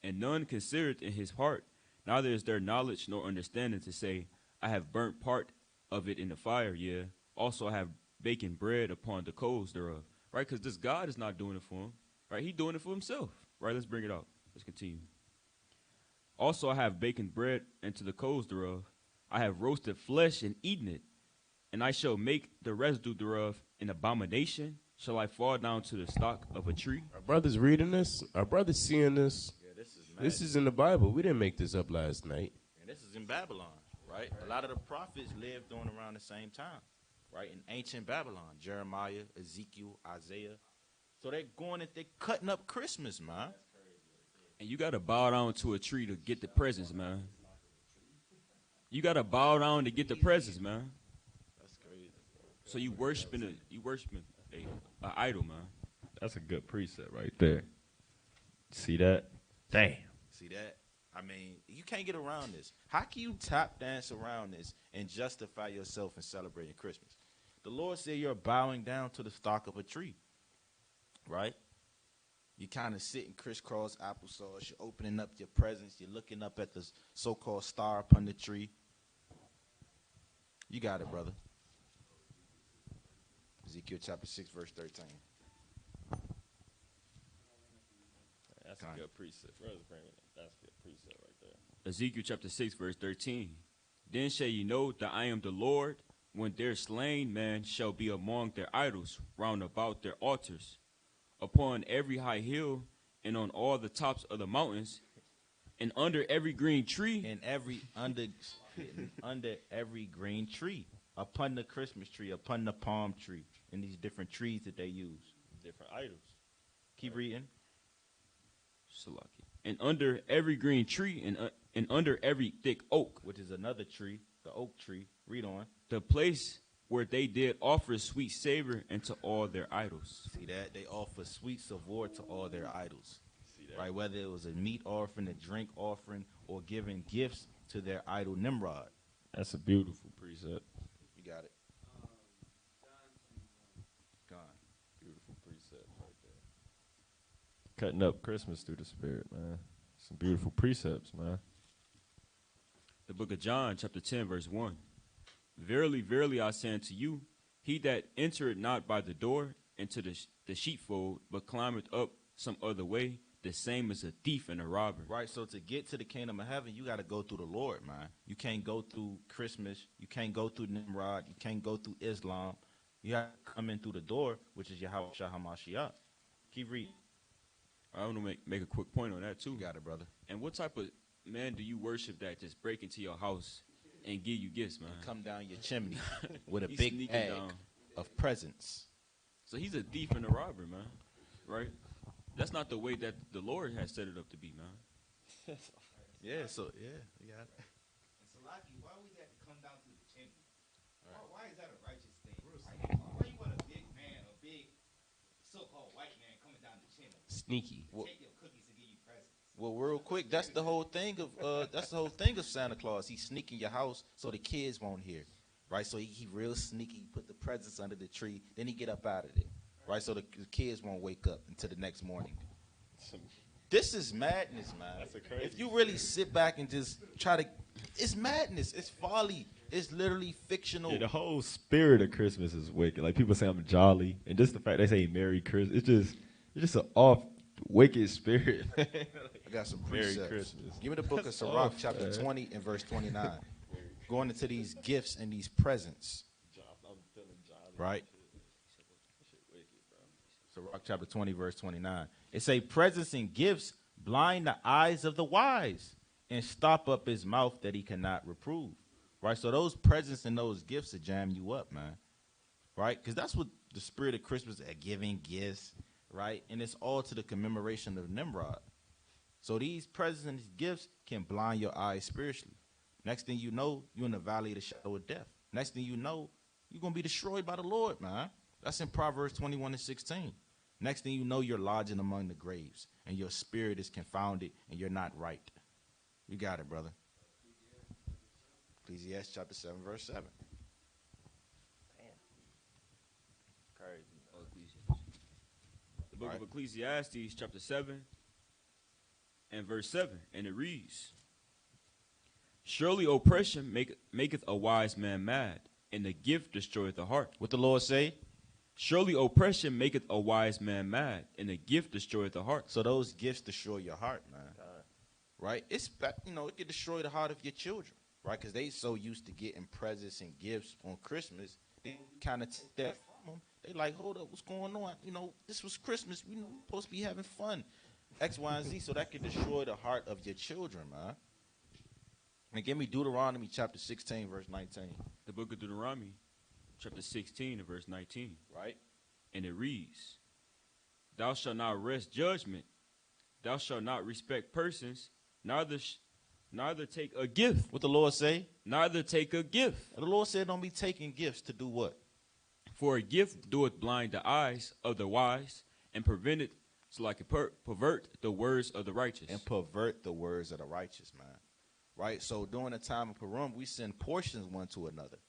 And none considereth in his heart, neither is there knowledge nor understanding to say, I have burnt part of it in the fire, yea, also I have baking bread upon the coals thereof. Right, because this God is not doing it for him. Right, he's doing it for himself. Right, let's bring it out. Let's continue. Also I have baken bread into the coals thereof. I have roasted flesh and eaten it. And I shall make the residue thereof an abomination. Shall I fall down to the stock of a tree? Our brothers reading this. Our brothers seeing this. Yeah, This is in the Bible. We didn't make this up last night. And this is in Babylon, right? A lot of the prophets lived on around the same time, right? In ancient Babylon, Jeremiah, Ezekiel, Isaiah. So they're going and they're cutting up Christmas, man. And you got to bow down to a tree to get the presents, man. You got to bow down to get the presents, man. That's crazy. So you worshiping an idol, man. That's a good precept right there. See that? Damn. See that? I mean, you can't get around this. How can you tap dance around this and justify yourself in celebrating Christmas? The Lord said you're bowing down to the stalk of a tree, right? You kind of sitting crisscross applesauce. You're opening up your presents. You're looking up at the so-called star upon the tree. You got it, brother. Ezekiel chapter 6, verse 13. That's a good precept. Brother, that's a good precept right there. Ezekiel chapter 6, verse 13. Then shall ye know that I am the Lord, when their slain man shall be among their idols round about their altars, upon every high hill, and on all the tops of the mountains, and under every green tree. And under every green tree, upon the Christmas tree, upon the palm tree, and these different trees that they use. Different idols. Keep reading. Salaki. And under every green tree, and under every thick oak, Which is another tree, the oak tree. Read on. the place where they did offer sweet savor unto all their idols. See that? They offer sweet savour to all their idols. Right? Whether it was a meat offering, a drink offering, or giving gifts to their idol Nimrod. That's a beautiful precept. You got it. Gone. Beautiful precept right there. Cutting up Christmas through the Spirit, man. Some beautiful precepts, man. The book of John, chapter 10, verse 1. Verily, verily, I say unto you, he that entereth not by the door into the sheepfold, but climbeth up some other way, the same as a thief and a robber. Right, so to get to the kingdom of heaven, you got to go through the Lord, man. You can't go through Christmas. You can't go through Nimrod. You can't go through Islam. You have to come in through the door, which is Yahweh Shah HaMashiach. Keep reading. I want to make a quick point on that, too. You got it, brother. And what type of man do you worship that just break into your house and give you gifts, man? Come down your chimney with a He's big sneaking bag down. of presents. So he's a thief and a robber, man. Right? That's not the way that the Lord has set it up to be, man. Yeah, so, yeah, you got it. And Salaki, why we have to come down to the chimney? Why is that a righteous thing? Why you want a big man, a big so-called white man coming down the chimney? Sneaky. To take your cookies and give you presents. Well, real quick, that's the whole thing of Santa Claus. He's sneaking your house so the kids won't hear, right? So he real sneaky. He put the presents under the tree, then he get up out of there, right? So the kids won't wake up until the next morning. This is madness, man. That's a crazy If you really sit back and just try to, it's madness. It's folly. It's literally fictional. Yeah, the whole spirit of Christmas is wicked. Like people say I'm jolly, and just the fact they say Merry Christmas, it's just an off wicked spirit. I got some Merry precepts. Christmas. Give me the book of That's Sirach, off, chapter man. 20 and verse 29. Going into these gifts and these presents, I'm feeling jolly. right? Sirach, chapter 20, verse 29. It say, presents and gifts blind the eyes of the wise and stop up his mouth that he cannot reprove. Right? So those presents and those gifts will jam you up, man. Right? Because that's what the spirit of Christmas is, giving gifts, right? And it's all to the commemoration of Nimrod. So these presents and these gifts can blind your eyes spiritually. Next thing you know, you're in the valley of the shadow of death. Next thing you know, you're going to be destroyed by the Lord, man. That's in Proverbs 21:16. Next thing you know, you're lodging among the graves, and your spirit is confounded, and you're not right. You got it, brother. Ecclesiastes chapter 7, verse 7. Crazy. The book of Ecclesiastes, chapter 7, and verse 7, and it reads, Surely oppression maketh a wise man mad, and the gift destroyeth the heart. What the Lord say? Surely oppression maketh a wise man mad, and the gift destroyeth the heart. So those gifts destroy your heart, man. Right? It's, it can destroy the heart of your children, right? Because they so used to getting presents and gifts on Christmas, they kind of take that from them. They like, hold up, what's going on? This was Christmas. We're supposed to be having fun. X, Y, and Z. So that can destroy the heart of your children, man. And give me Deuteronomy chapter 16, verse 19. The book of Deuteronomy, chapter 16, and verse 19. Right? And it reads, Thou shalt not wrest judgment. Thou shalt not respect persons, neither take a gift. What the Lord say? Neither take a gift. The Lord said don't be taking gifts to do what? For a gift doeth blind the eyes of the wise, and preventeth, so like it pervert the words of the righteous. And pervert the words of the righteous, man. Right? So during the time of Purim, we send portions one to another.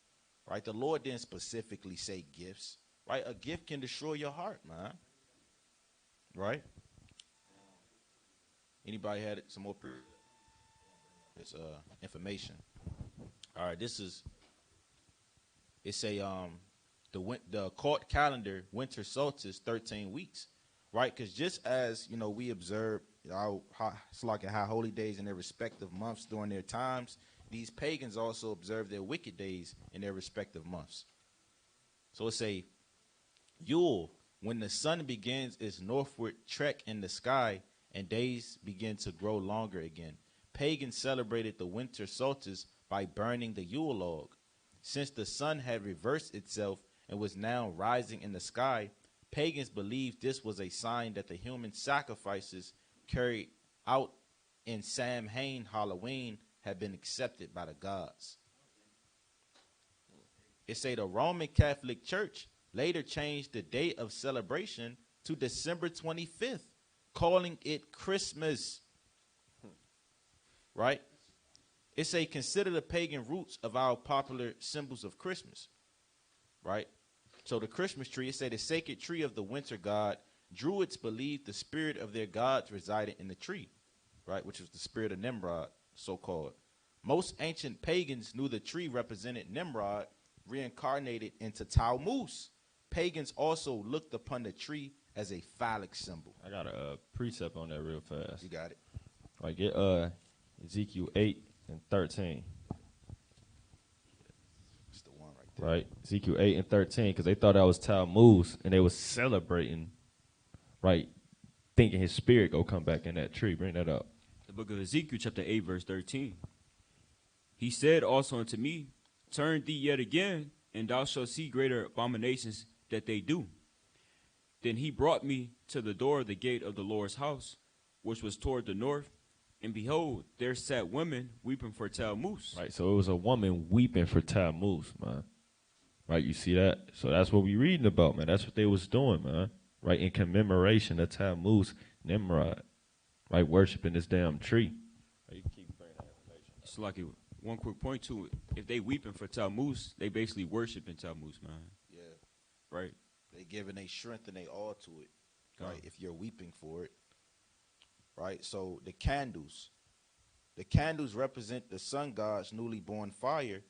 Right? The Lord didn't specifically say gifts. Right? A gift can destroy your heart, man. Right? Anybody had some more information? All right, it's the court calendar winter solstice 13 weeks, right? Because just as we observe how holy days in their respective months during their times, these pagans also observe their wicked days in their respective months. So it's a Yule, when the sun begins its northward trek in the sky and days begin to grow longer again. Pagans celebrated the winter solstice by burning the Yule log. Since the sun had reversed itself and was now rising in the sky, pagans believed this was a sign that the human sacrifices carried out in Samhain Halloween had been accepted by the gods. It say the Roman Catholic Church later changed the date of celebration to December 25th, calling it Christmas. Right? It say consider the pagan roots of our popular symbols of Christmas. Right? So the Christmas tree, it say the sacred tree of the winter god. Druids believed the spirit of their gods resided in the tree, right? Which was the spirit of Nimrod, so-called. Most ancient pagans knew the tree represented Nimrod, reincarnated into Tammuz. Pagans also looked upon the tree as a phallic symbol. I got a precept on that real fast. You got it. All right, get Ezekiel 8 and 13. It's the one right there. Right, Ezekiel 8 and 13, because they thought that was Tammuz, and they was celebrating, right, thinking his spirit go come back in that tree. Bring that up. The book of Ezekiel, chapter 8, verse 13. He said also unto me, Turn thee yet again, and thou shalt see greater abominations that they do. Then he brought me to the door of the gate of the Lord's house, which was toward the north, and behold, there sat women weeping for Tammuz. Right, so it was a woman weeping for Tammuz, man. Right, you see that? So that's what we reading about, man. That's what they was doing, man. Right, in commemoration of Tammuz, Nimrod. Right, worshiping this damn tree. Right, you can keep bringing that information. It's like one quick point to it. If they weeping for Tammuz, they basically worshiping Tammuz, man. Yeah. Right? They giving a strength and they all to it, right? If you're weeping for it, right? So the candles represent the sun god's newly born fire.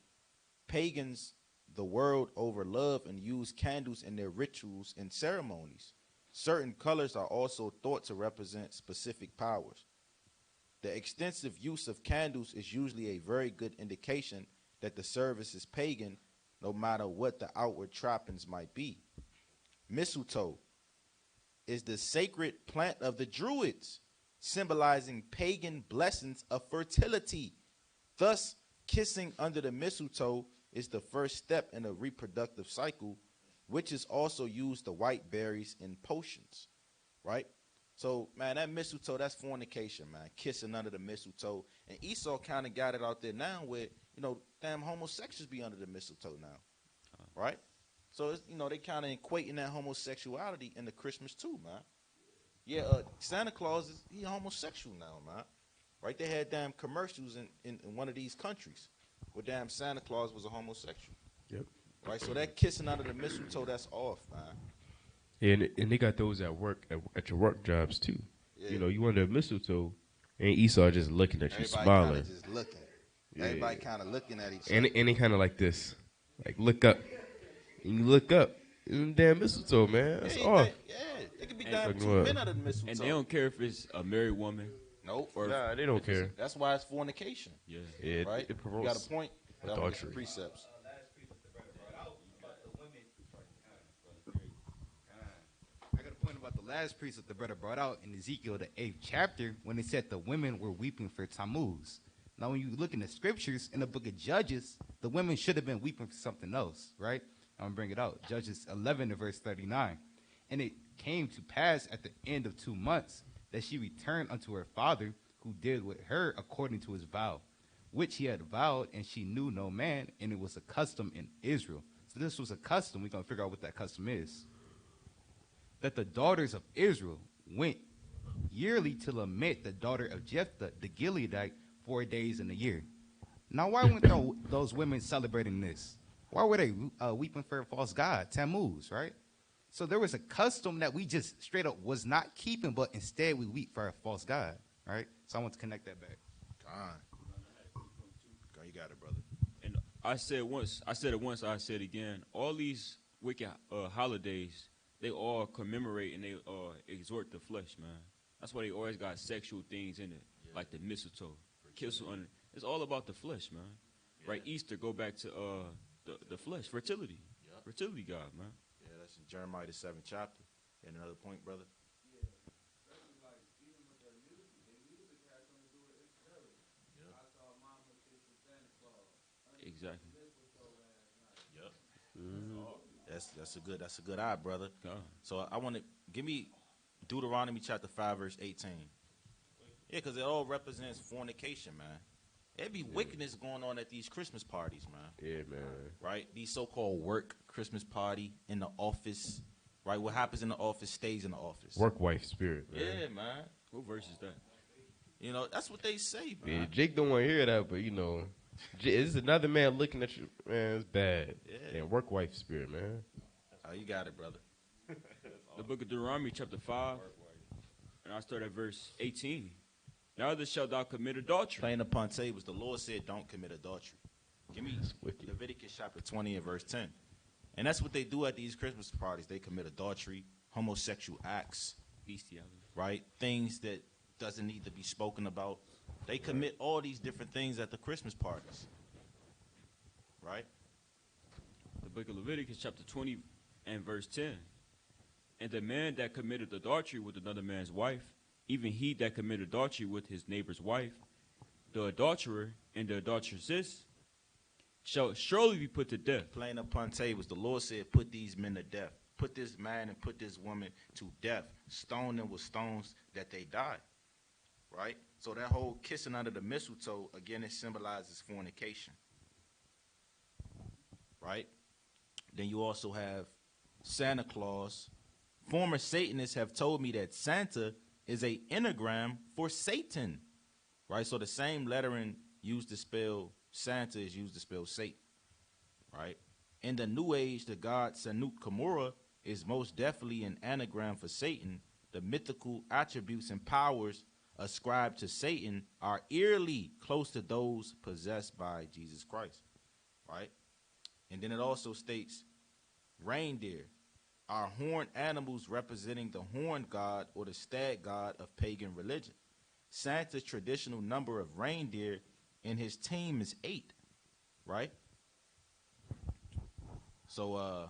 Pagans the world over love and use candles in their rituals and ceremonies. Certain colors are also thought to represent specific powers. The extensive use of candles is usually a very good indication that the service is pagan, no matter what the outward trappings might be. Mistletoe is the sacred plant of the Druids, symbolizing pagan blessings of fertility. Thus, kissing under the mistletoe is the first step in a reproductive cycle. Witches also use the white berries in potions, right? So, man, that mistletoe, that's fornication, man. Kissing under the mistletoe. And Esau kind of got it out there now where, damn homosexuals be under the mistletoe now, right? So it's, they kind of equating that homosexuality in the Christmas too, man. Yeah, Santa Claus he homosexual now, man. Right? They had damn commercials in one of these countries where damn Santa Claus was a homosexual. Yep. Right? So that kissing under the mistletoe, that's off, man. And they got those at work at your work jobs too. Yeah. You under a mistletoe, and Esau just looking at you, Everybody smiling. kind of just looking. Yeah. Everybody kind of looking at each And other. they kind of like this, like look up. And you look up, damn mistletoe, man. That's off. They could be And damn fucking 2 what? men under the mistletoe. And they don't care if it's a married woman. Nope. Or Nah, they don't care. That's why it's fornication. Yeah. Yeah, Right? it You got promotes a point? That one is adultery. precepts. I got a point about the last precept the brother brought out in Ezekiel, the 8th chapter, when it said the women were weeping for Tammuz. Now, when you look in the scriptures in the book of Judges, the women should have been weeping for something else, right? I'm going to bring it out. Judges 11 to verse 39. And it came to pass at the end of 2 months that she returned unto her father, who did with her according to his vow, which he had vowed, and she knew no man, and it was a custom in Israel. So this was a custom. We're going to figure out what that custom is. That the daughters of Israel went yearly to lament the daughter of Jephthah, the Gileadite, 4 days in a year. Now, why weren't those women celebrating this? Why were they weeping for a false god, Tammuz, right? So there was a custom that we just straight up was not keeping, but instead we weep for a false god, right? So I want to connect that back. God, you got it, brother. And I said it once, I said it again. All these wicked holidays, they all commemorate and they exhort the flesh, man. That's why they always got sexual things in it, like the mistletoe, kiss on it. It's all about the flesh, man. Yeah. Right? Easter go back to the flesh, fertility, fertility God, man. Yeah, that's in Jeremiah the 7th chapter. And another point, brother. Exactly. Yep. That's a good eye, brother. So I want to give me Deuteronomy chapter 5 verse 18. Yeah, because it all represents fornication, man. There be wickedness going on at these Christmas parties, man. Yeah, man. Right? These so-called work Christmas party in the office. Right? What happens in the office stays in the office. Work wife spirit, man. Yeah, man. What verse is that? That's what they say, man. Yeah, Jake don't want to hear that, but it's another man looking at you, man. It's bad. Yeah. And work wife spirit, man. Oh, you got it, brother. The book of Deuteronomy chapter 5, and I start at verse 18. Neither shalt thou commit adultery. Plain upon tables, the Lord said, don't commit adultery. Give me Leviticus chapter 20 and verse 10. And that's what they do at these Christmas parties. They commit adultery, homosexual acts, Bestiality. right? Things that doesn't need to be spoken about. They commit all these different things at the Christmas parties, right? The book of Leviticus chapter 20 and verse 10. And the man that committed adultery with another man's wife, even he that committed adultery with his neighbor's wife, the adulterer and the adulteress shall surely be put to death. Plain upon tables, the Lord said, put these men to death. Put this man and put this woman to death. Stone them with stones that they die, right? So that whole kissing under the mistletoe, again, it symbolizes fornication, right? Then you also have Santa Claus. Former Satanists have told me that Santa is a anagram for Satan, right? So the same lettering used to spell Santa is used to spell Satan, right? In the New Age, the god Sanut Kamura is most definitely an anagram for Satan. The mythical attributes and powers ascribed to Satan are eerily close to those possessed by Jesus Christ, right? And then it also states reindeer are horned animals representing the horn god or the stag god of pagan religion. Santa's traditional number of reindeer in his team is 8, right? So,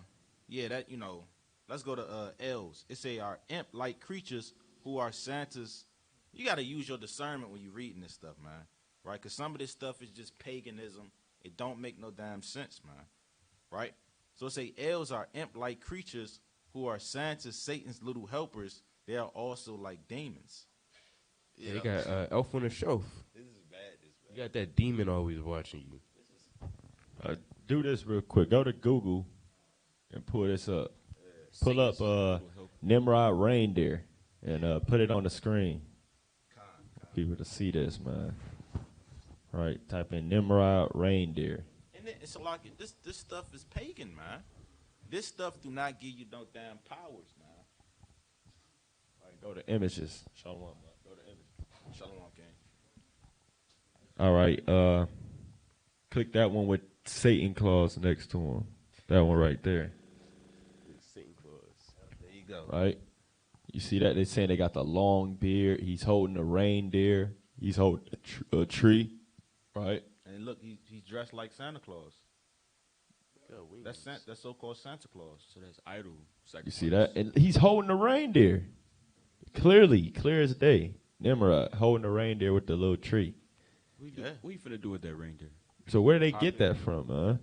let's go to elves. It say are imp-like creatures who are Santa's. You got to use your discernment when you're reading this stuff, man, right? Because some of this stuff is just paganism. It don't make no damn sense, man, right? So it say elves are imp-like creatures who are Santa's, Satan's little helpers. They are also like demons. Yeah. They got Elf on the Shelf. This is bad. You got that demon always watching you. Do this real quick. Go to Google and pull this up. Sing Pull it up so it'll help. Nimrod reindeer and put it on the screen. People to see this, man. Right, type in Nimrod reindeer. And it's like this stuff is pagan, man. This stuff do not give you no damn powers, man. All right, go to images. Shalom. Go to images. Shalom, King. All right, click that one with Satan claws next to him. That one right there. Satan claws. There you go. Right? You see that? They're saying they got the long beard. He's holding a reindeer. He's holding a tree. Right? And look, he's dressed like Santa Claus. Got wings. That's so-called Santa Claus. So that's idol You sacrifice. see that? And he's holding a reindeer. Clearly, clear as day. Nimrod holding a reindeer with the little tree. What you finna do with that reindeer? So where did they get that from, huh?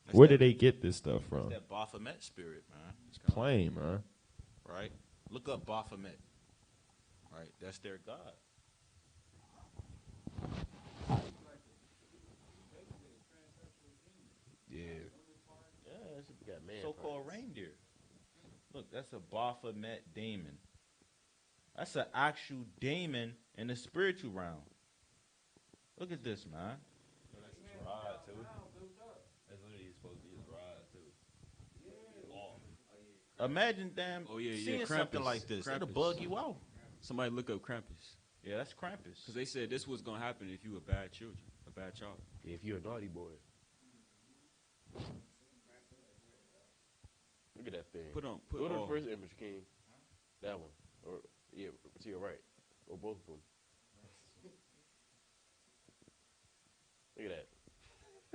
That's Where that- did they get this stuff from? That Baphomet spirit, man. It's plain, man. Right? Look up Baphomet. Right? That's their god. Yeah. Yeah, that's we got man. So-called reindeer. Look, that's a Baphomet demon. That's an actual demon in the spiritual realm. Look at this, man. That's his rod too. That's literally supposed to be his rod too. Imagine damn Oh, yeah, seeing something Krampus. like this. It'll Krampus. bug you out. Somebody look up Krampus. Yeah, that's Krampus. Because they said this was going to happen if you were bad children, a bad child. Yeah, if you're a naughty boy. Look at that thing. Put Go to the all- first image, King. That one. Or yeah, to your right. Or both of them. Look at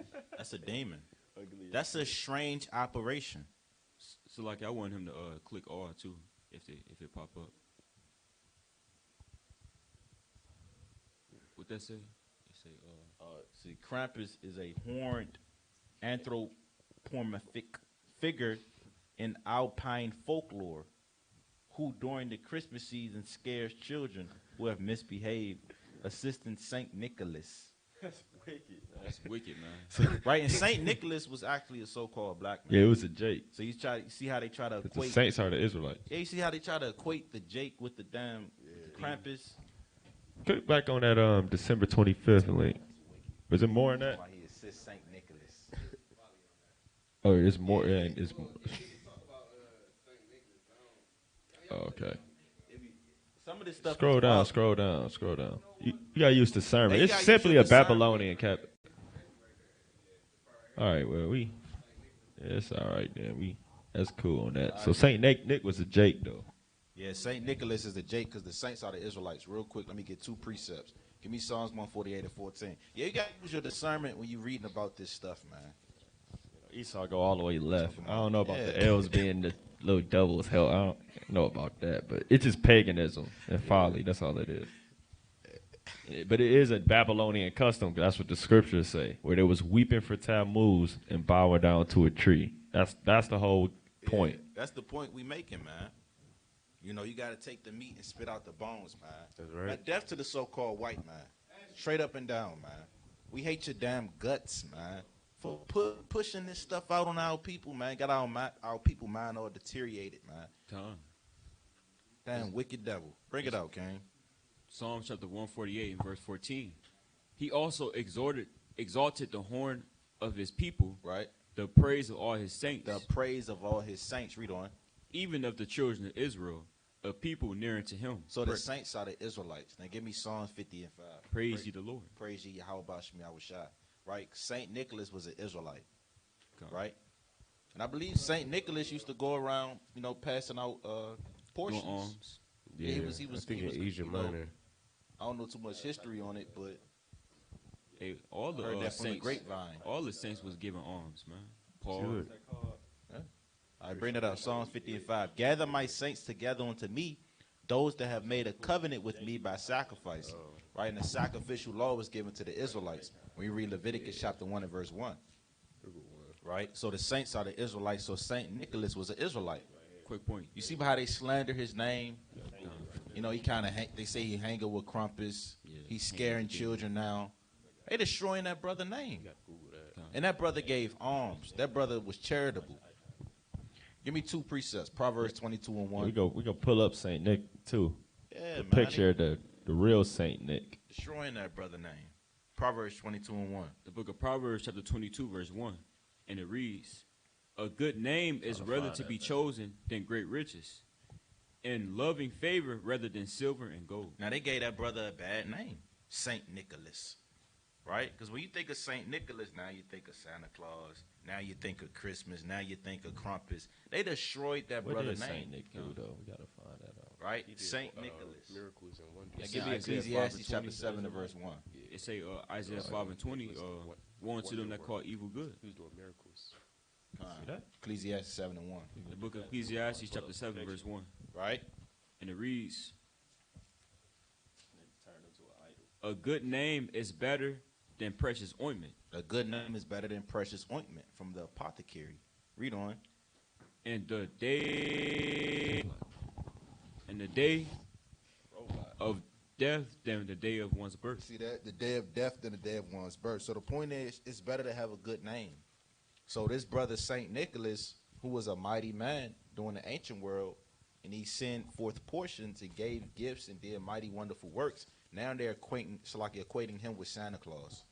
that. That's a demon. Ugly. That's a strange operation. So like I want him to click R too if it pop up. What that say? It say See, Krampus is a horned anthropomorphic figure in Alpine folklore who during the Christmas season scares children who have misbehaved, assisting Saint Nicholas. That's wicked. that's wicked, man. Right? And Saint Nicholas was actually a so-called black Yeah, man. it was a Jake. So you see how they try to But the equate. saints are the Israelites. Yeah, you see how they try to equate the Jake with the damn Krampus. Click back on that December 25th link. Was it more than that? Why he assists Saint Nicholas. Oh, it's more. Yeah, it's more. Oh, okay. Some of this stuff. Scroll is down, wild. scroll down, scroll down. You got used to sermon. Yeah, you It's got used simply to a the sermon. Babylonian cap. All right, well yeah, it's all right then. That's cool on that. So Saint Nick was a Jake though. Yeah, Saint Nicholas is the Jake because the saints are the Israelites. Real quick, let me get two precepts. Give me Psalms 148 and 14. Yeah, you got to use your discernment when you're reading about this stuff, man. Esau go all the way left. I don't know about Yeah. the L's being the little devil as hell. I don't know about that, but it's just paganism and folly. That's all it is. But it is a Babylonian custom. That's what the scriptures say, where there was weeping for Tammuz and bowing down to a tree. That's the whole point. Yeah, that's the point we making, man. You know, you got to take the meat and spit out the bones, man. That's right. Man, death to the so-called white man. Straight up and down, man. We hate your damn guts, man. For pushing this stuff out on our people, man. Got our people mind all deteriorated, man. Time. Damn wicked devil. Bring it out, King. Psalms chapter 148 and verse 14. He also exalted the horn of his people, Right? the praise of all his saints, The praise of all his saints. Read on. even of the children of Israel, a people near unto him. So the saints are the Israelites. Now give me Psalms 50 and 5. Praise ye the Lord. Praise ye Yahweh Shemi Awashai. Right? Saint Nicholas was an Israelite. Right? And I believe Saint Nicholas used to go around, you know, passing out portions. Doing alms. Yeah, he was. I think he was, in Asia you know, Minor. I don't know too much history on it, but Hey, all the heard that from the saints, grapevine. all the saints was giving alms, man. Paul. Good. I bring it up. Psalms 50 and 5. Gather my saints together unto me, those that have made a covenant with me by sacrifice. Right? And the sacrificial law was given to the Israelites. When you read Leviticus chapter 1 and verse 1. Right? So the saints are the Israelites. So Saint Nicholas was an Israelite. Quick point. You see how they slander his name? You know, he kind of, they say he hanging with Krampus. Yeah. He's scaring children now. They destroying that brother name. Google that. And that brother gave alms. That brother was charitable. Give me 2 precepts. Proverbs 22:1. We go pull up Saint Nick too. Yeah, The man. picture of the real Saint Nick. Destroying that brother name. Proverbs 22:1. The book of Proverbs, chapter 22, verse 1. And it reads, a good name is rather to be chosen than great riches, and loving favor rather than silver and gold. Now, they gave that brother a bad name. Saint Nicholas. Right? Because when you think of Saint Nicholas, now you think of Santa Claus. Now you think of Christmas. Now you think of Krampus. They destroyed that What brother's did name. Saint Nick do though? We gotta find that out. Right? Saint Nicholas. Miracles and wonders. Now, Give give me me Isaiah Ecclesiastes 5:20. chapter 7 and verse 1. It say Isaiah 5 and 20, woe unto them that call evil good. He was doing miracles. See that? Ecclesiastes 7 and 1. The book of Ecclesiastes, chapter 7, verse 1. Right? And it reads, a good name is better than precious ointment. A good name is better than precious ointment from the apothecary. Read on. And the day of death than the day of one's birth. See that? The day of death than the day of one's birth. So the point is, it's better to have a good name. So this brother Saint Nicholas, who was a mighty man during the ancient world, and he sent forth portions and gave gifts and did mighty wonderful works. Now they're equating him with Santa Claus.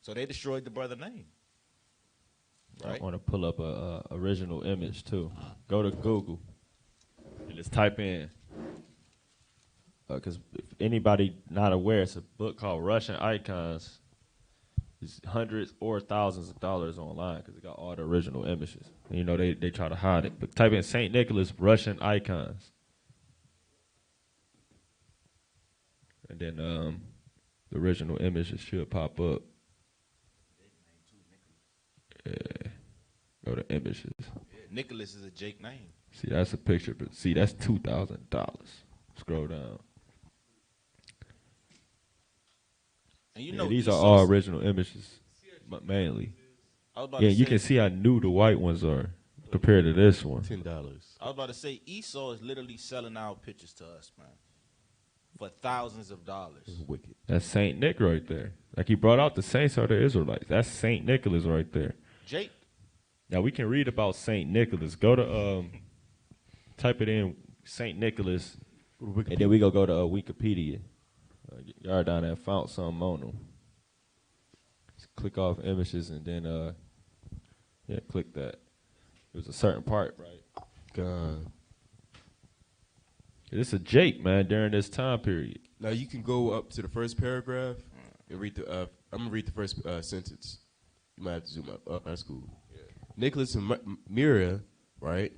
So they destroyed the brother's name. Right? I want to pull up a original image too. Go to Google and just type in. Because if anybody not aware, it's a book called Russian Icons. It's hundreds or thousands of dollars online because it got all the original images. And, you know, they try to hide it. But type in St. Nicholas Russian Icons. And then the original images should pop up. Yeah. Go to images. Nicholas is a Jake name. See, that's a picture. But see, that's $2,000. Scroll down. And you Yeah, know, these are Esau's- all original images, but mainly. I was about Yeah, to you say- can see how new the white ones are compared to this one. $10. I was about to say Esau is literally selling out pictures to us, man, for thousands of dollars. Wicked. That's Saint Nick right there. Like he brought out the saints are the Israelites. That's Saint Nicholas right there. Jake, Now we can read about Saint Nicholas. Go to type it in Saint Nicholas, and then we go to Wikipedia. Y'all down there found something on them. Just click off images and then click that. It was a certain part, right? God. This is a Jake, man, during this time period. Now you can go up to the first paragraph and read the. I'm gonna read the first sentence. You might have to zoom up. That's cool. Yeah. Nicholas Myria, right,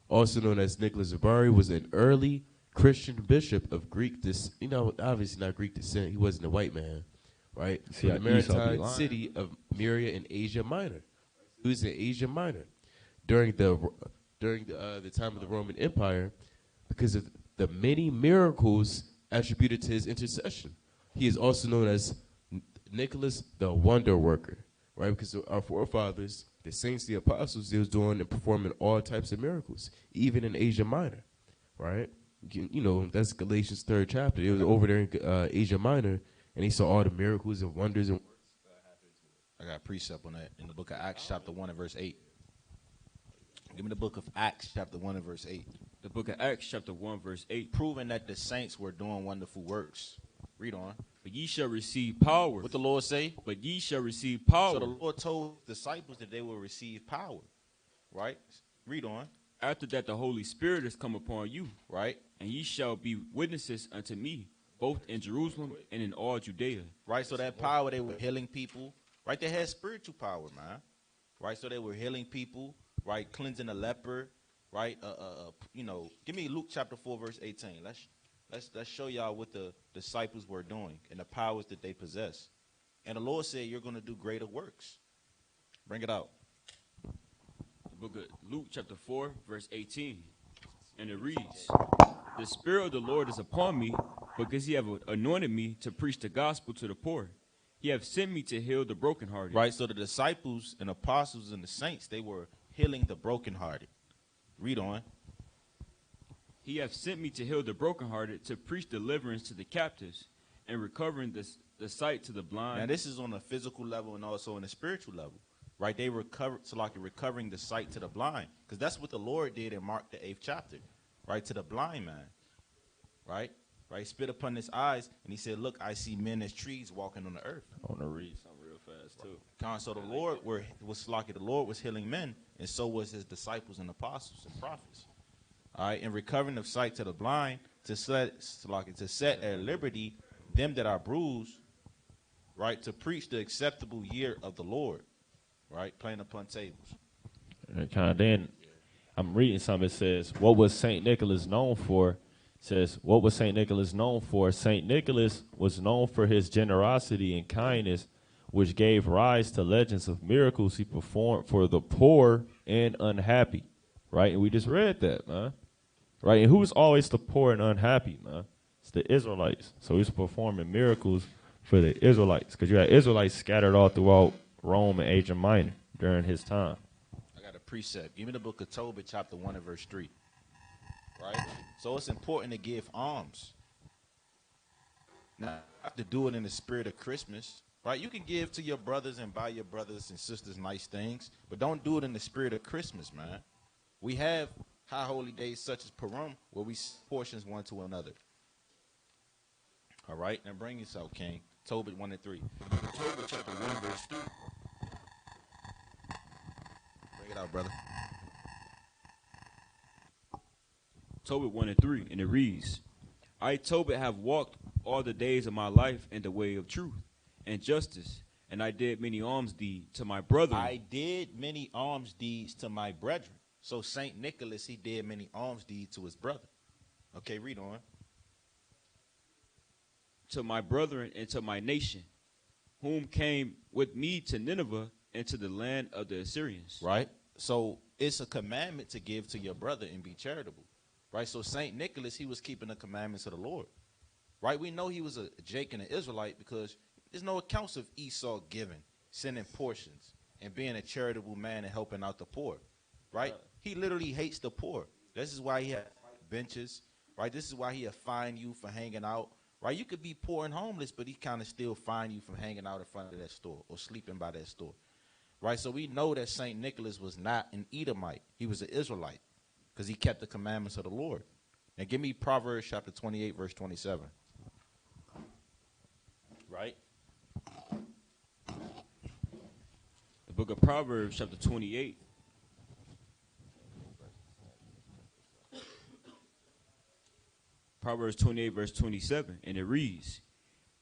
also known as Nicholas of Bari, was an early Christian bishop of Greek obviously not Greek descent. He wasn't a white man, right? See, From the how Esau be maritime lying. city of Myria in Asia Minor. He was in Asia Minor during the time of the Roman Empire, because of the many miracles attributed to his intercession. He is also known as Nicholas the Wonder Worker, right? Because our forefathers, the saints, the apostles, they was doing and performing all types of miracles, even in Asia Minor, right? You know, that's Galatians 3rd chapter. It was over there in Asia Minor, and he saw all the miracles and wonders and works that happened to him. I got a precept on that in the book of Acts chapter 1 and verse 8. Give me the book of Acts chapter 1 and verse 8. The book of Acts, chapter 1, verse 8. Proving that the saints were doing wonderful works. Read on. But ye shall receive power. What the Lord say? But ye shall receive power. So the Lord told disciples that they will receive power. Right? Read on. After that the Holy Spirit is come upon you. Right? And ye shall be witnesses unto me, both in Jerusalem and in all Judea. Right? So that power, they were healing people. Right? They had spiritual power, man. Right? So they were healing people. Right? Cleansing a leper. Right? Give me Luke chapter 4, verse 18. Let's show y'all what the disciples were doing and the powers that they possess. And the Lord said, you're going to do greater works. Bring it out. The book of Luke, chapter 4, verse 18. And it reads, the Spirit of the Lord is upon me, because he have anointed me to preach the gospel to the poor. He have sent me to heal the brokenhearted. Right, so the disciples and apostles and the saints, they were healing the brokenhearted. Read on. He hath sent me to heal the brokenhearted, to preach deliverance to the captives, and recovering the sight to the blind. Now, this is on a physical level and also on a spiritual level, right? They recovering the sight to the blind, because that's what the Lord did in Mark the 8th chapter, right? To the blind man, right? Right? He spit upon his eyes, and he said, "Look, I see men as trees walking on the earth." I want to read something real fast too. So the Lord the Lord was healing men, and so was his disciples and apostles and prophets. All right, and recovering of sight to the blind, to set at liberty them that are bruised, right, to preach the acceptable year of the Lord, right, playing upon tables. And kind of then, I'm reading something. It says, "What was Saint Nicholas known for?" Says, "What was Saint Nicholas known for? Saint Nicholas was known for his generosity and kindness, which gave rise to legends of miracles he performed for the poor and unhappy." Right, and we just read that, man. Right, and who's always the poor and unhappy, man? It's the Israelites. So he's performing miracles for the Israelites, because you had Israelites scattered all throughout Rome and Asia Minor during his time. I got a precept. Give me the book of Tobit, chapter 1 and verse 3. Right? So it's important to give alms. Now, you have to do it in the spirit of Christmas. Right? You can give to your brothers and buy your brothers and sisters nice things, but don't do it in the spirit of Christmas, man. We have high holy days such as Purim, where we portions one to another. All right? Now bring this out, King. Tobit 1 and 3. Tobit chapter 1 verse 3. Bring it out, brother. Tobit 1 and 3, and it reads, "I, Tobit, have walked all the days of my life in the way of truth and justice, and I did many alms deeds to my brethren." I did many alms deeds to my brethren. So St. Nicholas, he did many alms deeds to his brother. Okay, read on. "To my brethren and to my nation, whom came with me to Nineveh and to the land of the Assyrians." Right? So it's a commandment to give to your brother and be charitable. Right? So St. Nicholas, he was keeping the commandments of the Lord. Right? We know he was a Jake and an Israelite because there's no accounts of Esau giving, sending portions, and being a charitable man and helping out the poor. Right? He literally hates the poor. This is why he has benches. Right? This is why he'll fine you for hanging out. Right? You could be poor and homeless, but he kind of still fine you from hanging out in front of that store or sleeping by that store. Right? So we know that St. Nicholas was not an Edomite. He was an Israelite because he kept the commandments of the Lord. Now give me Proverbs chapter 28, verse 27. Right? The book of Proverbs, chapter 28. Proverbs 28, verse 27, and it reads,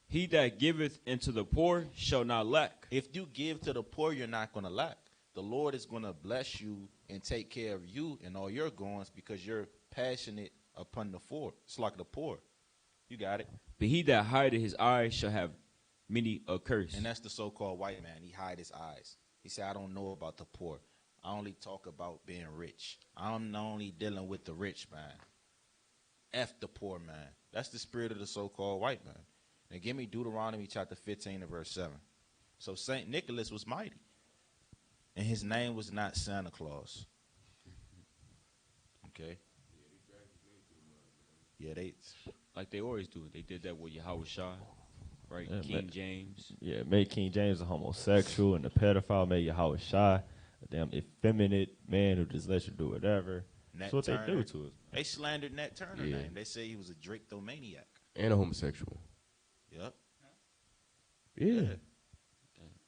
"He that giveth into the poor shall not lack." If you give to the poor, you're not going to lack. The Lord is going to bless you and take care of you and all your goings because you're passionate upon the poor. It's like the poor. You got it. "But he that hideth his eyes shall have many a curse." And that's the so-called white man. He hide his eyes. He said, "I don't know about the poor. I only talk about being rich. I'm only dealing with the rich man. F the poor man." That's the spirit of the so-called white man. Now give me Deuteronomy chapter 15 and verse 7. So St. Nicholas was mighty. And his name was not Santa Claus. Okay? Yeah, Like they always do. They did that with Yahweh Shai, right? Yeah, King James. Yeah, made King James a homosexual, and the pedophile made Yahweh Shai a damn effeminate man who just lets you do whatever. That's what they do to us. They slandered Nat Turner Yeah. name. They say he was a Drakeomaniac. And a homosexual. Yep. Yeah.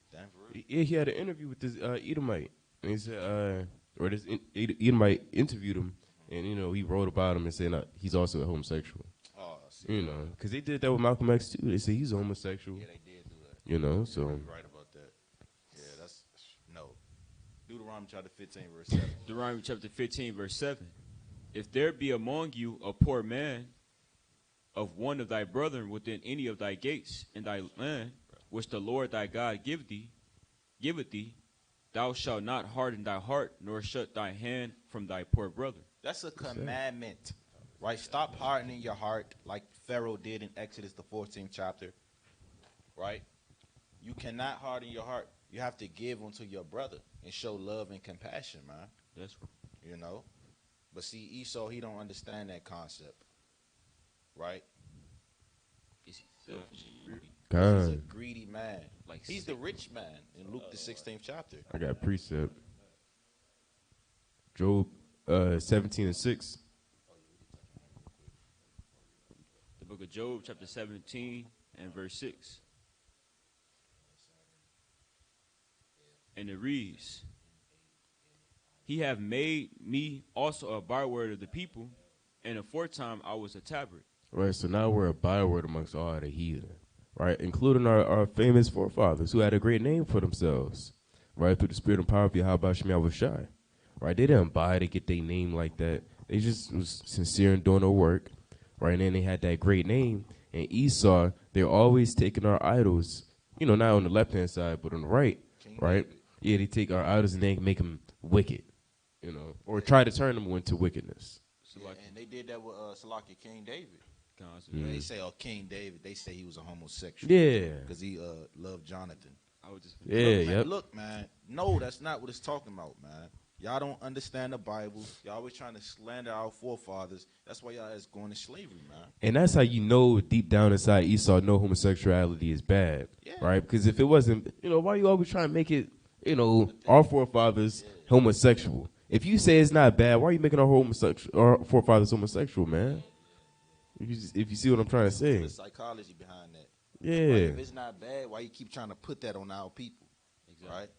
Damn for real. Yeah, he had an interview with this Edomite. And he said, or this Edomite interviewed him. And, you know, he wrote about him and said he's also a homosexual. Oh, see. You know, because they did that with Malcolm X, too. They said he's a homosexual. Yeah, they did do that. You know, so. You're right about that. Yeah, that's, no. Deuteronomy chapter 15, verse 7. Deuteronomy chapter 15, verse 7. "If there be among you a poor man of one of thy brethren within any of thy gates in thy land, which the Lord thy God giveth thee, thou shalt not harden thy heart, nor shut thy hand from thy poor brother." That's a commandment, right? Stop hardening your heart like Pharaoh did in Exodus, the 14th chapter, right? You cannot harden your heart. You have to give unto your brother and show love and compassion, man. That's right. You know? But see, Esau, he don't understand that concept, right? Is he selfish and greedy? He's a God. greedy man. Like He's the rich man in Luke the 16th chapter. I got precept. Job 17:6. The book of Job, chapter 17 and verse 6. And it reads, He have made me also a byword of the people, and aforetime I was a tabret. Right, so now we're a byword amongst all the heathen, right? Including our famous forefathers who had a great name for themselves, right? Through the spirit and power of Yahweh Shem Yahushai, right? They didn't buy to get their name like that. They just was sincere in doing their work, right? And then they had that great name. And Esau, they're always taking our idols, not on the left-hand side, but on the right, right? Yeah, they take our idols and they make them wicked, or try to turn them into wickedness. Yeah, and they did that with Salakia King David. Constantly. They say, King David, they say he was a homosexual. Yeah. Because he loved Jonathan. I was just Look, man, no, that's not what it's talking about, man. Y'all don't understand the Bible. Y'all always trying to slander our forefathers. That's why y'all is going to slavery, man. And that's how you know deep down inside Esau, no homosexuality is bad, right? Because if it wasn't, why you always trying to make it, our forefathers homosexual? If you say it's not bad, why are you making our forefathers homosexual, man? If you see what I'm trying to say. The psychology behind that. Yeah. Like, if it's not bad, why you keep trying to put that on our people? Exactly. Right?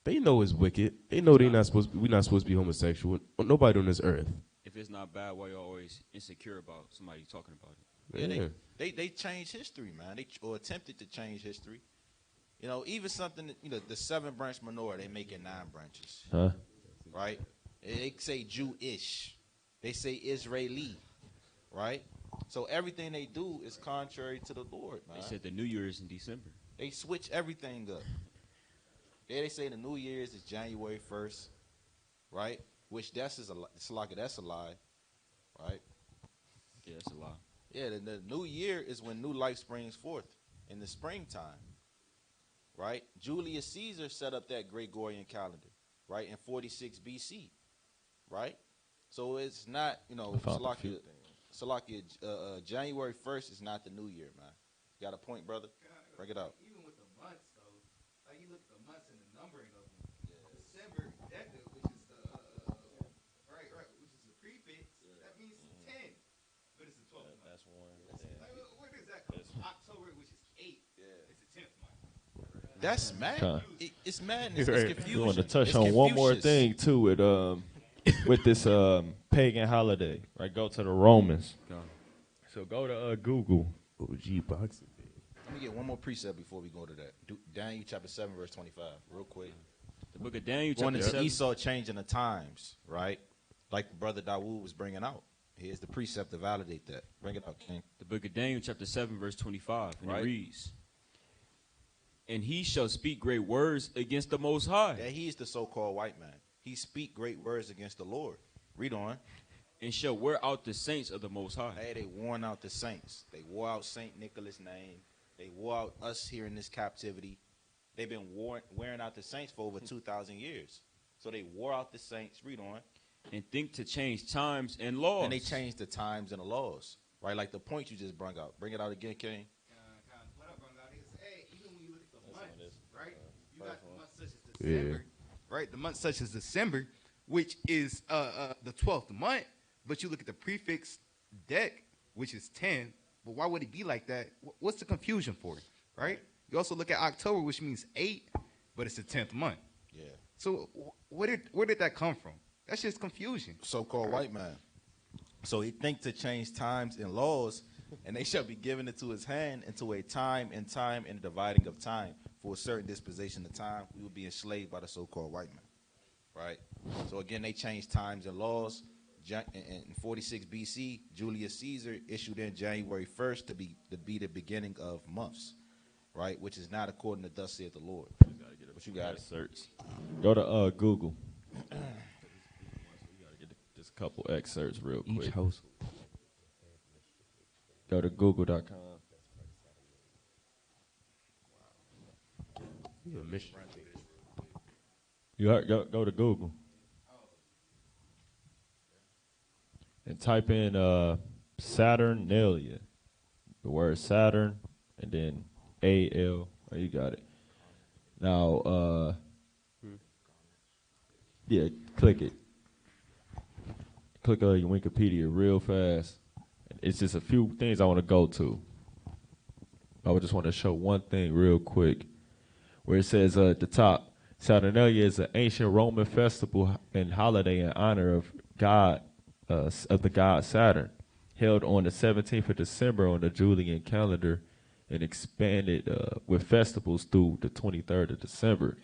They know it's wicked. They know we're not supposed to be homosexual. Nobody on this earth. If it's not bad, why you always insecure about somebody talking about it? Yeah, they changed history, man. Or attempted to change history. Even something that, the 7-branch menorah, they make it 9 branches. Huh? Right? They say Jewish. They say Israeli. Right? So everything they do is contrary to the Lord, man. They said the New Year is in December. They switch everything up. They say the New Year's is January 1st, right? Which that's a lie, right? Yeah, that's a lie. Yeah, the New Year is when new life springs forth in the springtime, right? Julius Caesar set up that Gregorian calendar, right, in 46 BC, right? So it's not, January 1st is not the New Year, man. You got a point, brother? Break it out. Even with the months, though, like you look at the months and the numbering of them. December, which is the which is the prefix, that means 10, but it's the 12th month. That's one. Like, where does that come from? October, which is 8, it's the 10th month. That's mad. It's madness. It's confusion. You want to touch on one more thing too with this pagan holiday, right? Go to the Romans. So go to Google. OG boxing. Let me get one more precept before we go to that. Daniel chapter 7, verse 25, real quick. The book of Daniel Going chapter into 7. Esau changing the times, right? Like Brother Dawood was bringing out. Here's the precept to validate that. Bring it out, King. The book of Daniel chapter 7, verse 25. And Right. it reads, And he shall speak great words against the Most High, That he is the so-called white man. He speak great words against the Lord. Read on. and shall wear out the saints of the Most High. Hey, they worn out the saints. They wore out St. Nicholas' name. They wore out us here in this captivity. They've been wearing out the saints for over 2,000 years. So they wore out the saints. Read on. And think to change times and laws. And they changed the times and the laws. Right? Like the point you just brought out. Bring it out again, King. What I brought out is, even when you look at the months, right? You got the months such as December, right? The month such as December, which is the 12th month, but you look at the prefix dec, which is 10. But why would it be like that? What's the confusion for it, right? You also look at October, which means 8, but it's the 10th month. Yeah. So where did that come from? That's just confusion. So-called white man. So he think to change times and laws, and they shall be given into his hand into a time and dividing of time. For a certain disposition of time, we will be enslaved by the so-called white man. Right? So again, they changed times and laws. In 46 BC, Julius Caesar issued in January 1st to be the beginning of months, right? Which is not according to thus saith the Lord. But you got it. Search. Go to Google. We gotta get just a couple excerpts real quick. Each house. Go to Google.com. You a mission. Go to Google. And type in Saturnalia. The word Saturn, and then A-L. Oh, you got it. Now, yeah, click it. Click on your Wikipedia real fast. It's just a few things I want to go to. I would just want to show one thing real quick, where it says at the top, Saturnalia is an ancient Roman festival and holiday in honor of the god Saturn, held on the 17th of December on the Julian calendar, and expanded with festivals through the 23rd of December.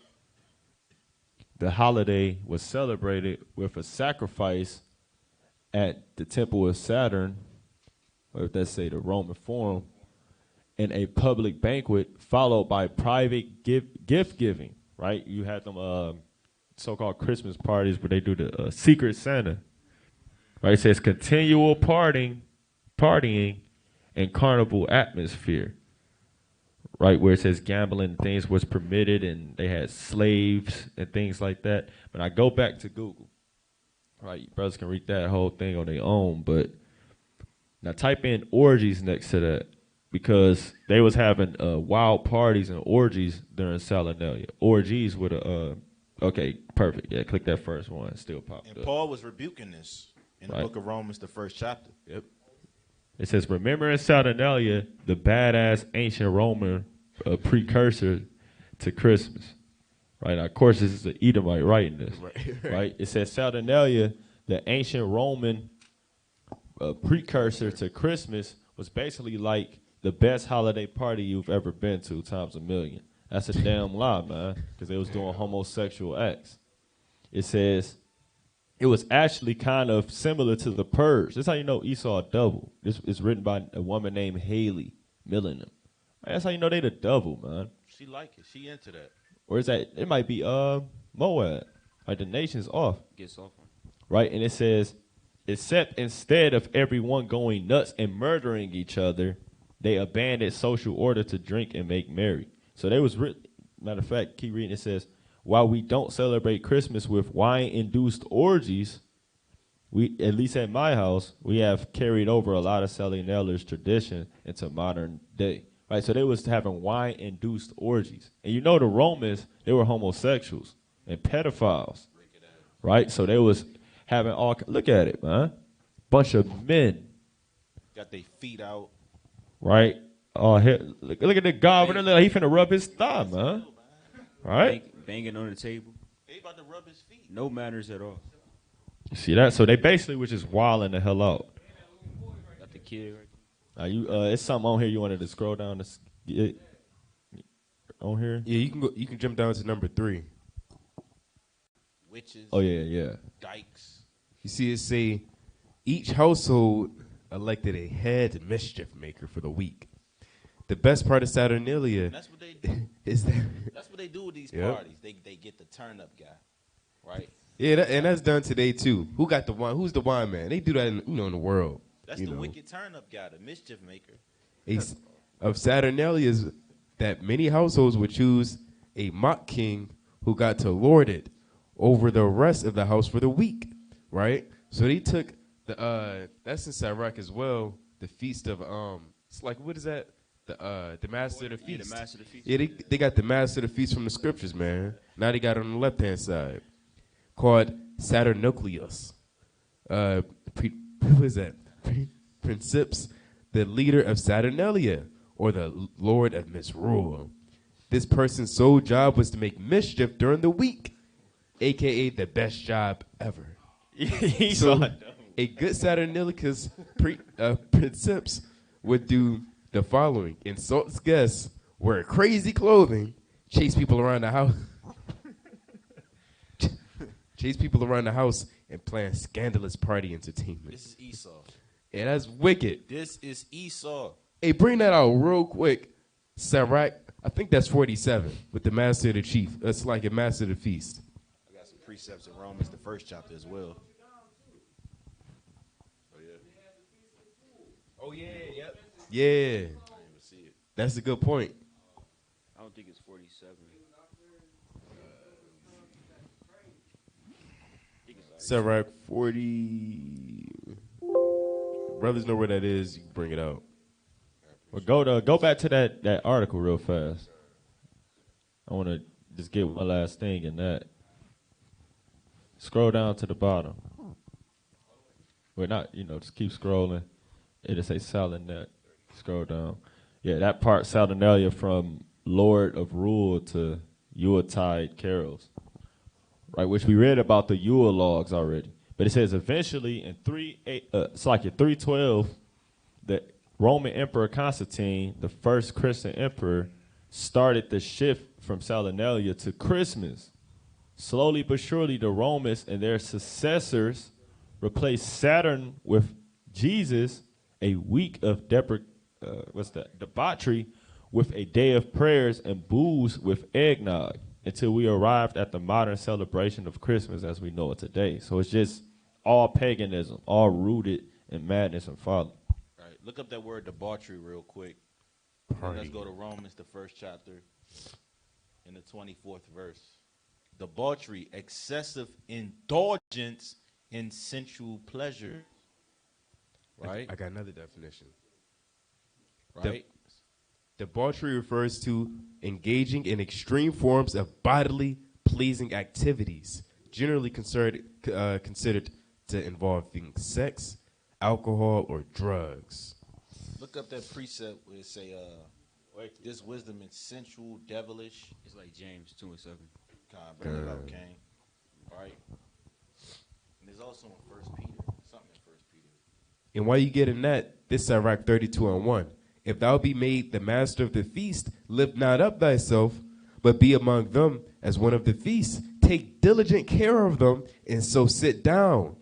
The holiday was celebrated with a sacrifice at the temple of Saturn, or if that's say the Roman Forum, and a public banquet followed by private gift giving. Right, you had them so-called Christmas parties where they do the Secret Santa. Right, it says continual partying, and carnival atmosphere. Right, where it says gambling and things was permitted, and they had slaves and things like that. But I go back to Google. Right, you brothers can read that whole thing on their own, but now type in orgies next to that, because they was having wild parties and orgies during Saturnalia. Orgies with a okay, perfect. Yeah, click that first one. Still popped And up. Paul was rebuking this in the book of Romans, the 1st chapter. Yep. It says, remembering Saturnalia, the badass ancient Roman precursor to Christmas. Right, now, of course, this is an Edomite writing this. Right. It says Saturnalia, the ancient Roman precursor to Christmas, was basically like the best holiday party you've ever been to times a million. That's a damn lie, man, because they was doing homosexual acts. It says it was actually kind of similar to the Purge. That's how you know Esau a double. This is written by a woman named Haley Millennium. That's how you know they the double, man. She like it. She into that. Or is that, it might be Moab. Like the nation's off. Gets off. Right, and it says, except instead of everyone going nuts and murdering each other, they abandoned social order to drink and make merry. So they was, matter of fact, keep reading, it says, while we don't celebrate Christmas with wine-induced orgies, we, at least at my house, we have carried over a lot of Saturnalia's tradition into modern day. Right, so they was having wine-induced orgies. And you know the Romans, they were homosexuals and pedophiles. Right, so they was having all, look at it, man. Bunch of men. Got their feet out. Right? Oh, look at the governor. Look like he finna rub his thigh, man. Right? Banging on the table. He about to rub his feet. No manners at all. You see that? So they basically was just wilding the hell out. Got the kid right Now it's something on here you wanted to scroll down to get on here? Yeah, you can go. You can jump down to number 3. Witches. Oh yeah. Dykes. You see it say, each household elected a head mischief maker for the week. The best part of Saturnalia And that's what they do. is that. That's what they do with these Yep. parties. They get the turn up guy, right? Yeah, and that's done today too. Who got the wine? Who's the wine man? They do that in the world. That's you the know. wicked turn up guy, the mischief maker. Of Saturnalia is that many households would choose a mock king who got to lord it over the rest of the house for the week, right? So they took the that's in Sirach as well. The feast of it's like, what is that? The master of the feast. the master of the feast. Yeah, they got the master of the feast from the scriptures, man. Now they got it on the left hand side, called Saturnucleus. Who is that? Princeps, the leader of Saturnalia, or the lord of misrule. This person's sole job was to make mischief during the week, a.k.a. the best job ever. So a good Saturnalicus Princeps would do the following: insults guests, wear crazy clothing, chase people around the house, and plan scandalous party entertainment. This is Esau. Yeah, that's wicked. This is Esau. Hey, bring that out real quick. Sirach, I think that's 47 with the master of the chief. That's like a master of the feast. I got some precepts in Romans, the 1st chapter as well. Oh, yeah, yep. Yeah, I didn't even see it. that's a good point. I don't think it's 47. Sirach 40. Brothers know where that is. You can bring it out. Well, go back to that article real fast. I want to just get one last thing in that. Scroll down to the bottom. Well, not, just keep scrolling. It'll say Saturnalia. Scroll down. Yeah, that part, Saturnalia, from Lord of Rule to Yuletide carols, right? Which we read about the Yule logs already. But it says eventually in 312, the Roman Emperor Constantine, the first Christian emperor, started the shift from Saturnalia to Christmas. Slowly but surely, the Romans and their successors replaced Saturn with Jesus, a week of debauchery, with a day of prayers and booze with eggnog, until we arrived at the modern celebration of Christmas as we know it today. So it's just all paganism, all rooted in madness and folly. Right. Look up that word debauchery real quick. Let's go to Romans, the 1st chapter, in the 24th verse. Debauchery, excessive indulgence in sensual pleasure. Right? I got another definition. Right? Debauchery refers to engaging in extreme forms of bodily pleasing activities, generally considered to involving sex, alcohol, or drugs. Look up that precept where it say, this wisdom is sensual, devilish. It's like James 2:7. Bring it up, Cain. Right? And there's also in 1 Peter. Something in 1 Peter. And while you getting that, this Sirach 32:1. If thou be made the master of the feast, lift not up thyself, but be among them as one of the feast. Take diligent care of them, and so sit down.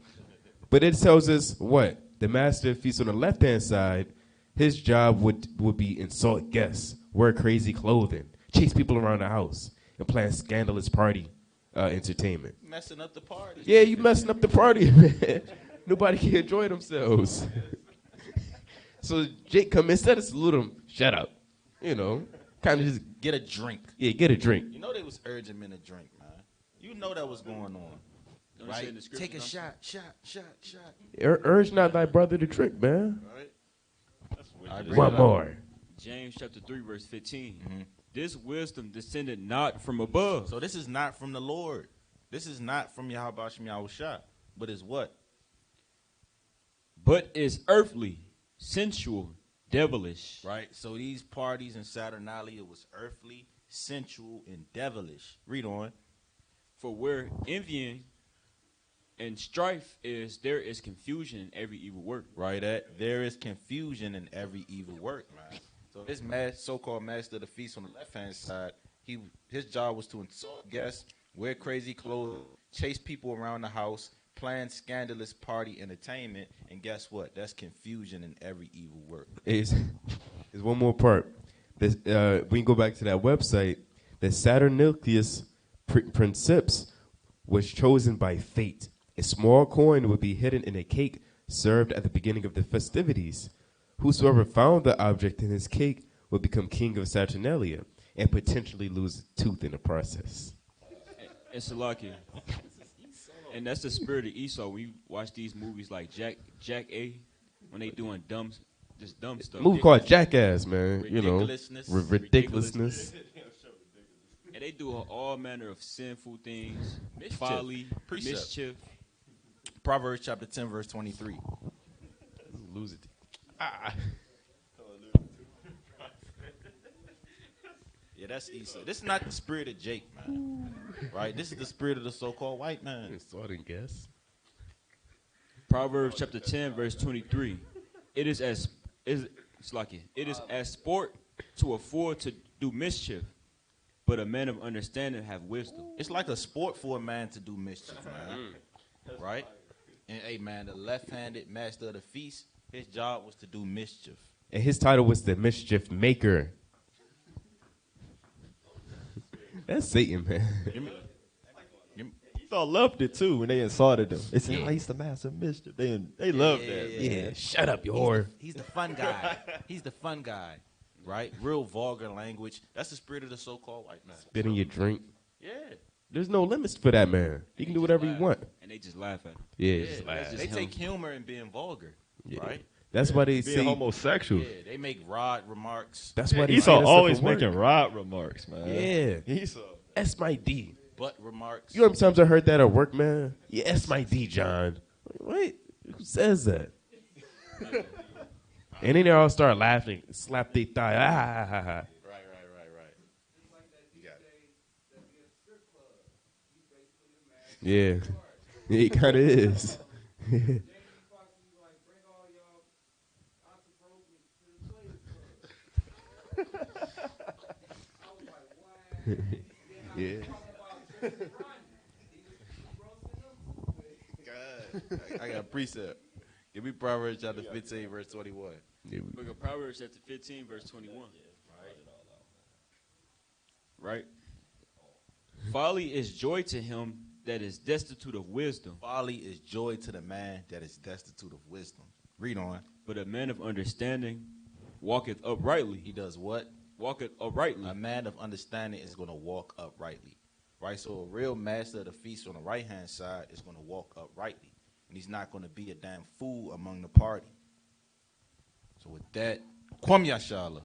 But it tells us what? The master of the feast on the left-hand side, his job would be insult guests, wear crazy clothing, chase people around the house, and plan scandalous party entertainment. Messing up the party. Yeah, you messing up the party, man. Nobody can enjoy themselves. So Jake come in, instead of salute him, shut up. Kind of just Get a drink. Yeah, get a drink. You know they was urging men to drink, man. You know that was going on. Right? Take a shot. Urge not thy brother to drink, man. Right? One more. James chapter 3, verse 15. Mm-hmm. This wisdom descended not from above. So this is not from the Lord. This is not from Yahweh Shem Yahushua. But is what? But is earthly, sensual, devilish. Right? So these parties in Saturnalia was earthly, sensual, and devilish. Read on. For where envying and strife is, there is confusion in every evil work. Right? There is confusion in every evil work, man. So this so-called master of the feast on the left-hand side, his job was to insult guests, wear crazy clothes, chase people around the house, plan scandalous party entertainment, and guess what? That's confusion in every evil work. There's one more part. We can go back to that website. The Saturnalius Principes was chosen by fate. A small coin would be hidden in a cake served at the beginning of the festivities. Whosoever found the object in his cake would become king of Saturnalia and potentially lose a tooth in the process. And Salakia. And that's the spirit of Esau. We watch these movies like Jack A, when they doing dumb stuff. Movie called Jackass, man. Ridiculousness. Ridiculousness. And they do all manner of sinful things, folly, mischief. Proverbs chapter 10, verse 23. Lose it. Yeah, that's Esau. This is not the spirit of Jake, man. Right? This is the spirit of the so-called white man. So I didn't guess. Proverbs chapter 10, verse 23. It is as sport to afford to do mischief, but a man of understanding have wisdom. It's like a sport for a man to do mischief, man. Right? And hey, man, the left-handed master of the feast, his job was to do mischief. And his title was the Mischief Maker. That's Satan, man. Esau loved it too when they insulted him. They said, he's the master of mischief. They loved that. Yeah, shut up, you whore. He's the fun guy. He's the fun guy. Right? Real vulgar language. That's the spirit of the so-called white man. Spit in your drink. Yeah. There's no limits for that man. He can do whatever he want. And they just laugh at him. Yeah, just laugh. They take humor in being vulgar. Yeah. Right? That's why they Being say. homosexual. Yeah, they make rod remarks. That's why they say Esau that always stuff at work. making rod remarks, man. Yeah. Esau. That's my D. Butt remarks. You know how many times I heard that at work, man? Yeah, that's my D, John. Wait, who says that? And then they all start laughing, slap their thigh. Right. You got it. Yeah, yeah, it kind of is. Yeah. God, I got a precept. Give me Proverbs chapter 15, verse 21. Book of Proverbs chapter 15, verse 21. Right? Folly is joy to him that is destitute of wisdom, Folly is joy to the man that is destitute of wisdom. Read on. but a man of understanding walketh uprightly. He does what? Walketh uprightly. A man of understanding is going to walk uprightly. Right? So a real master of the feast on the right-hand side is going to walk uprightly. And he's not going to be a damn fool among the party. So with that, Kwam Yashala.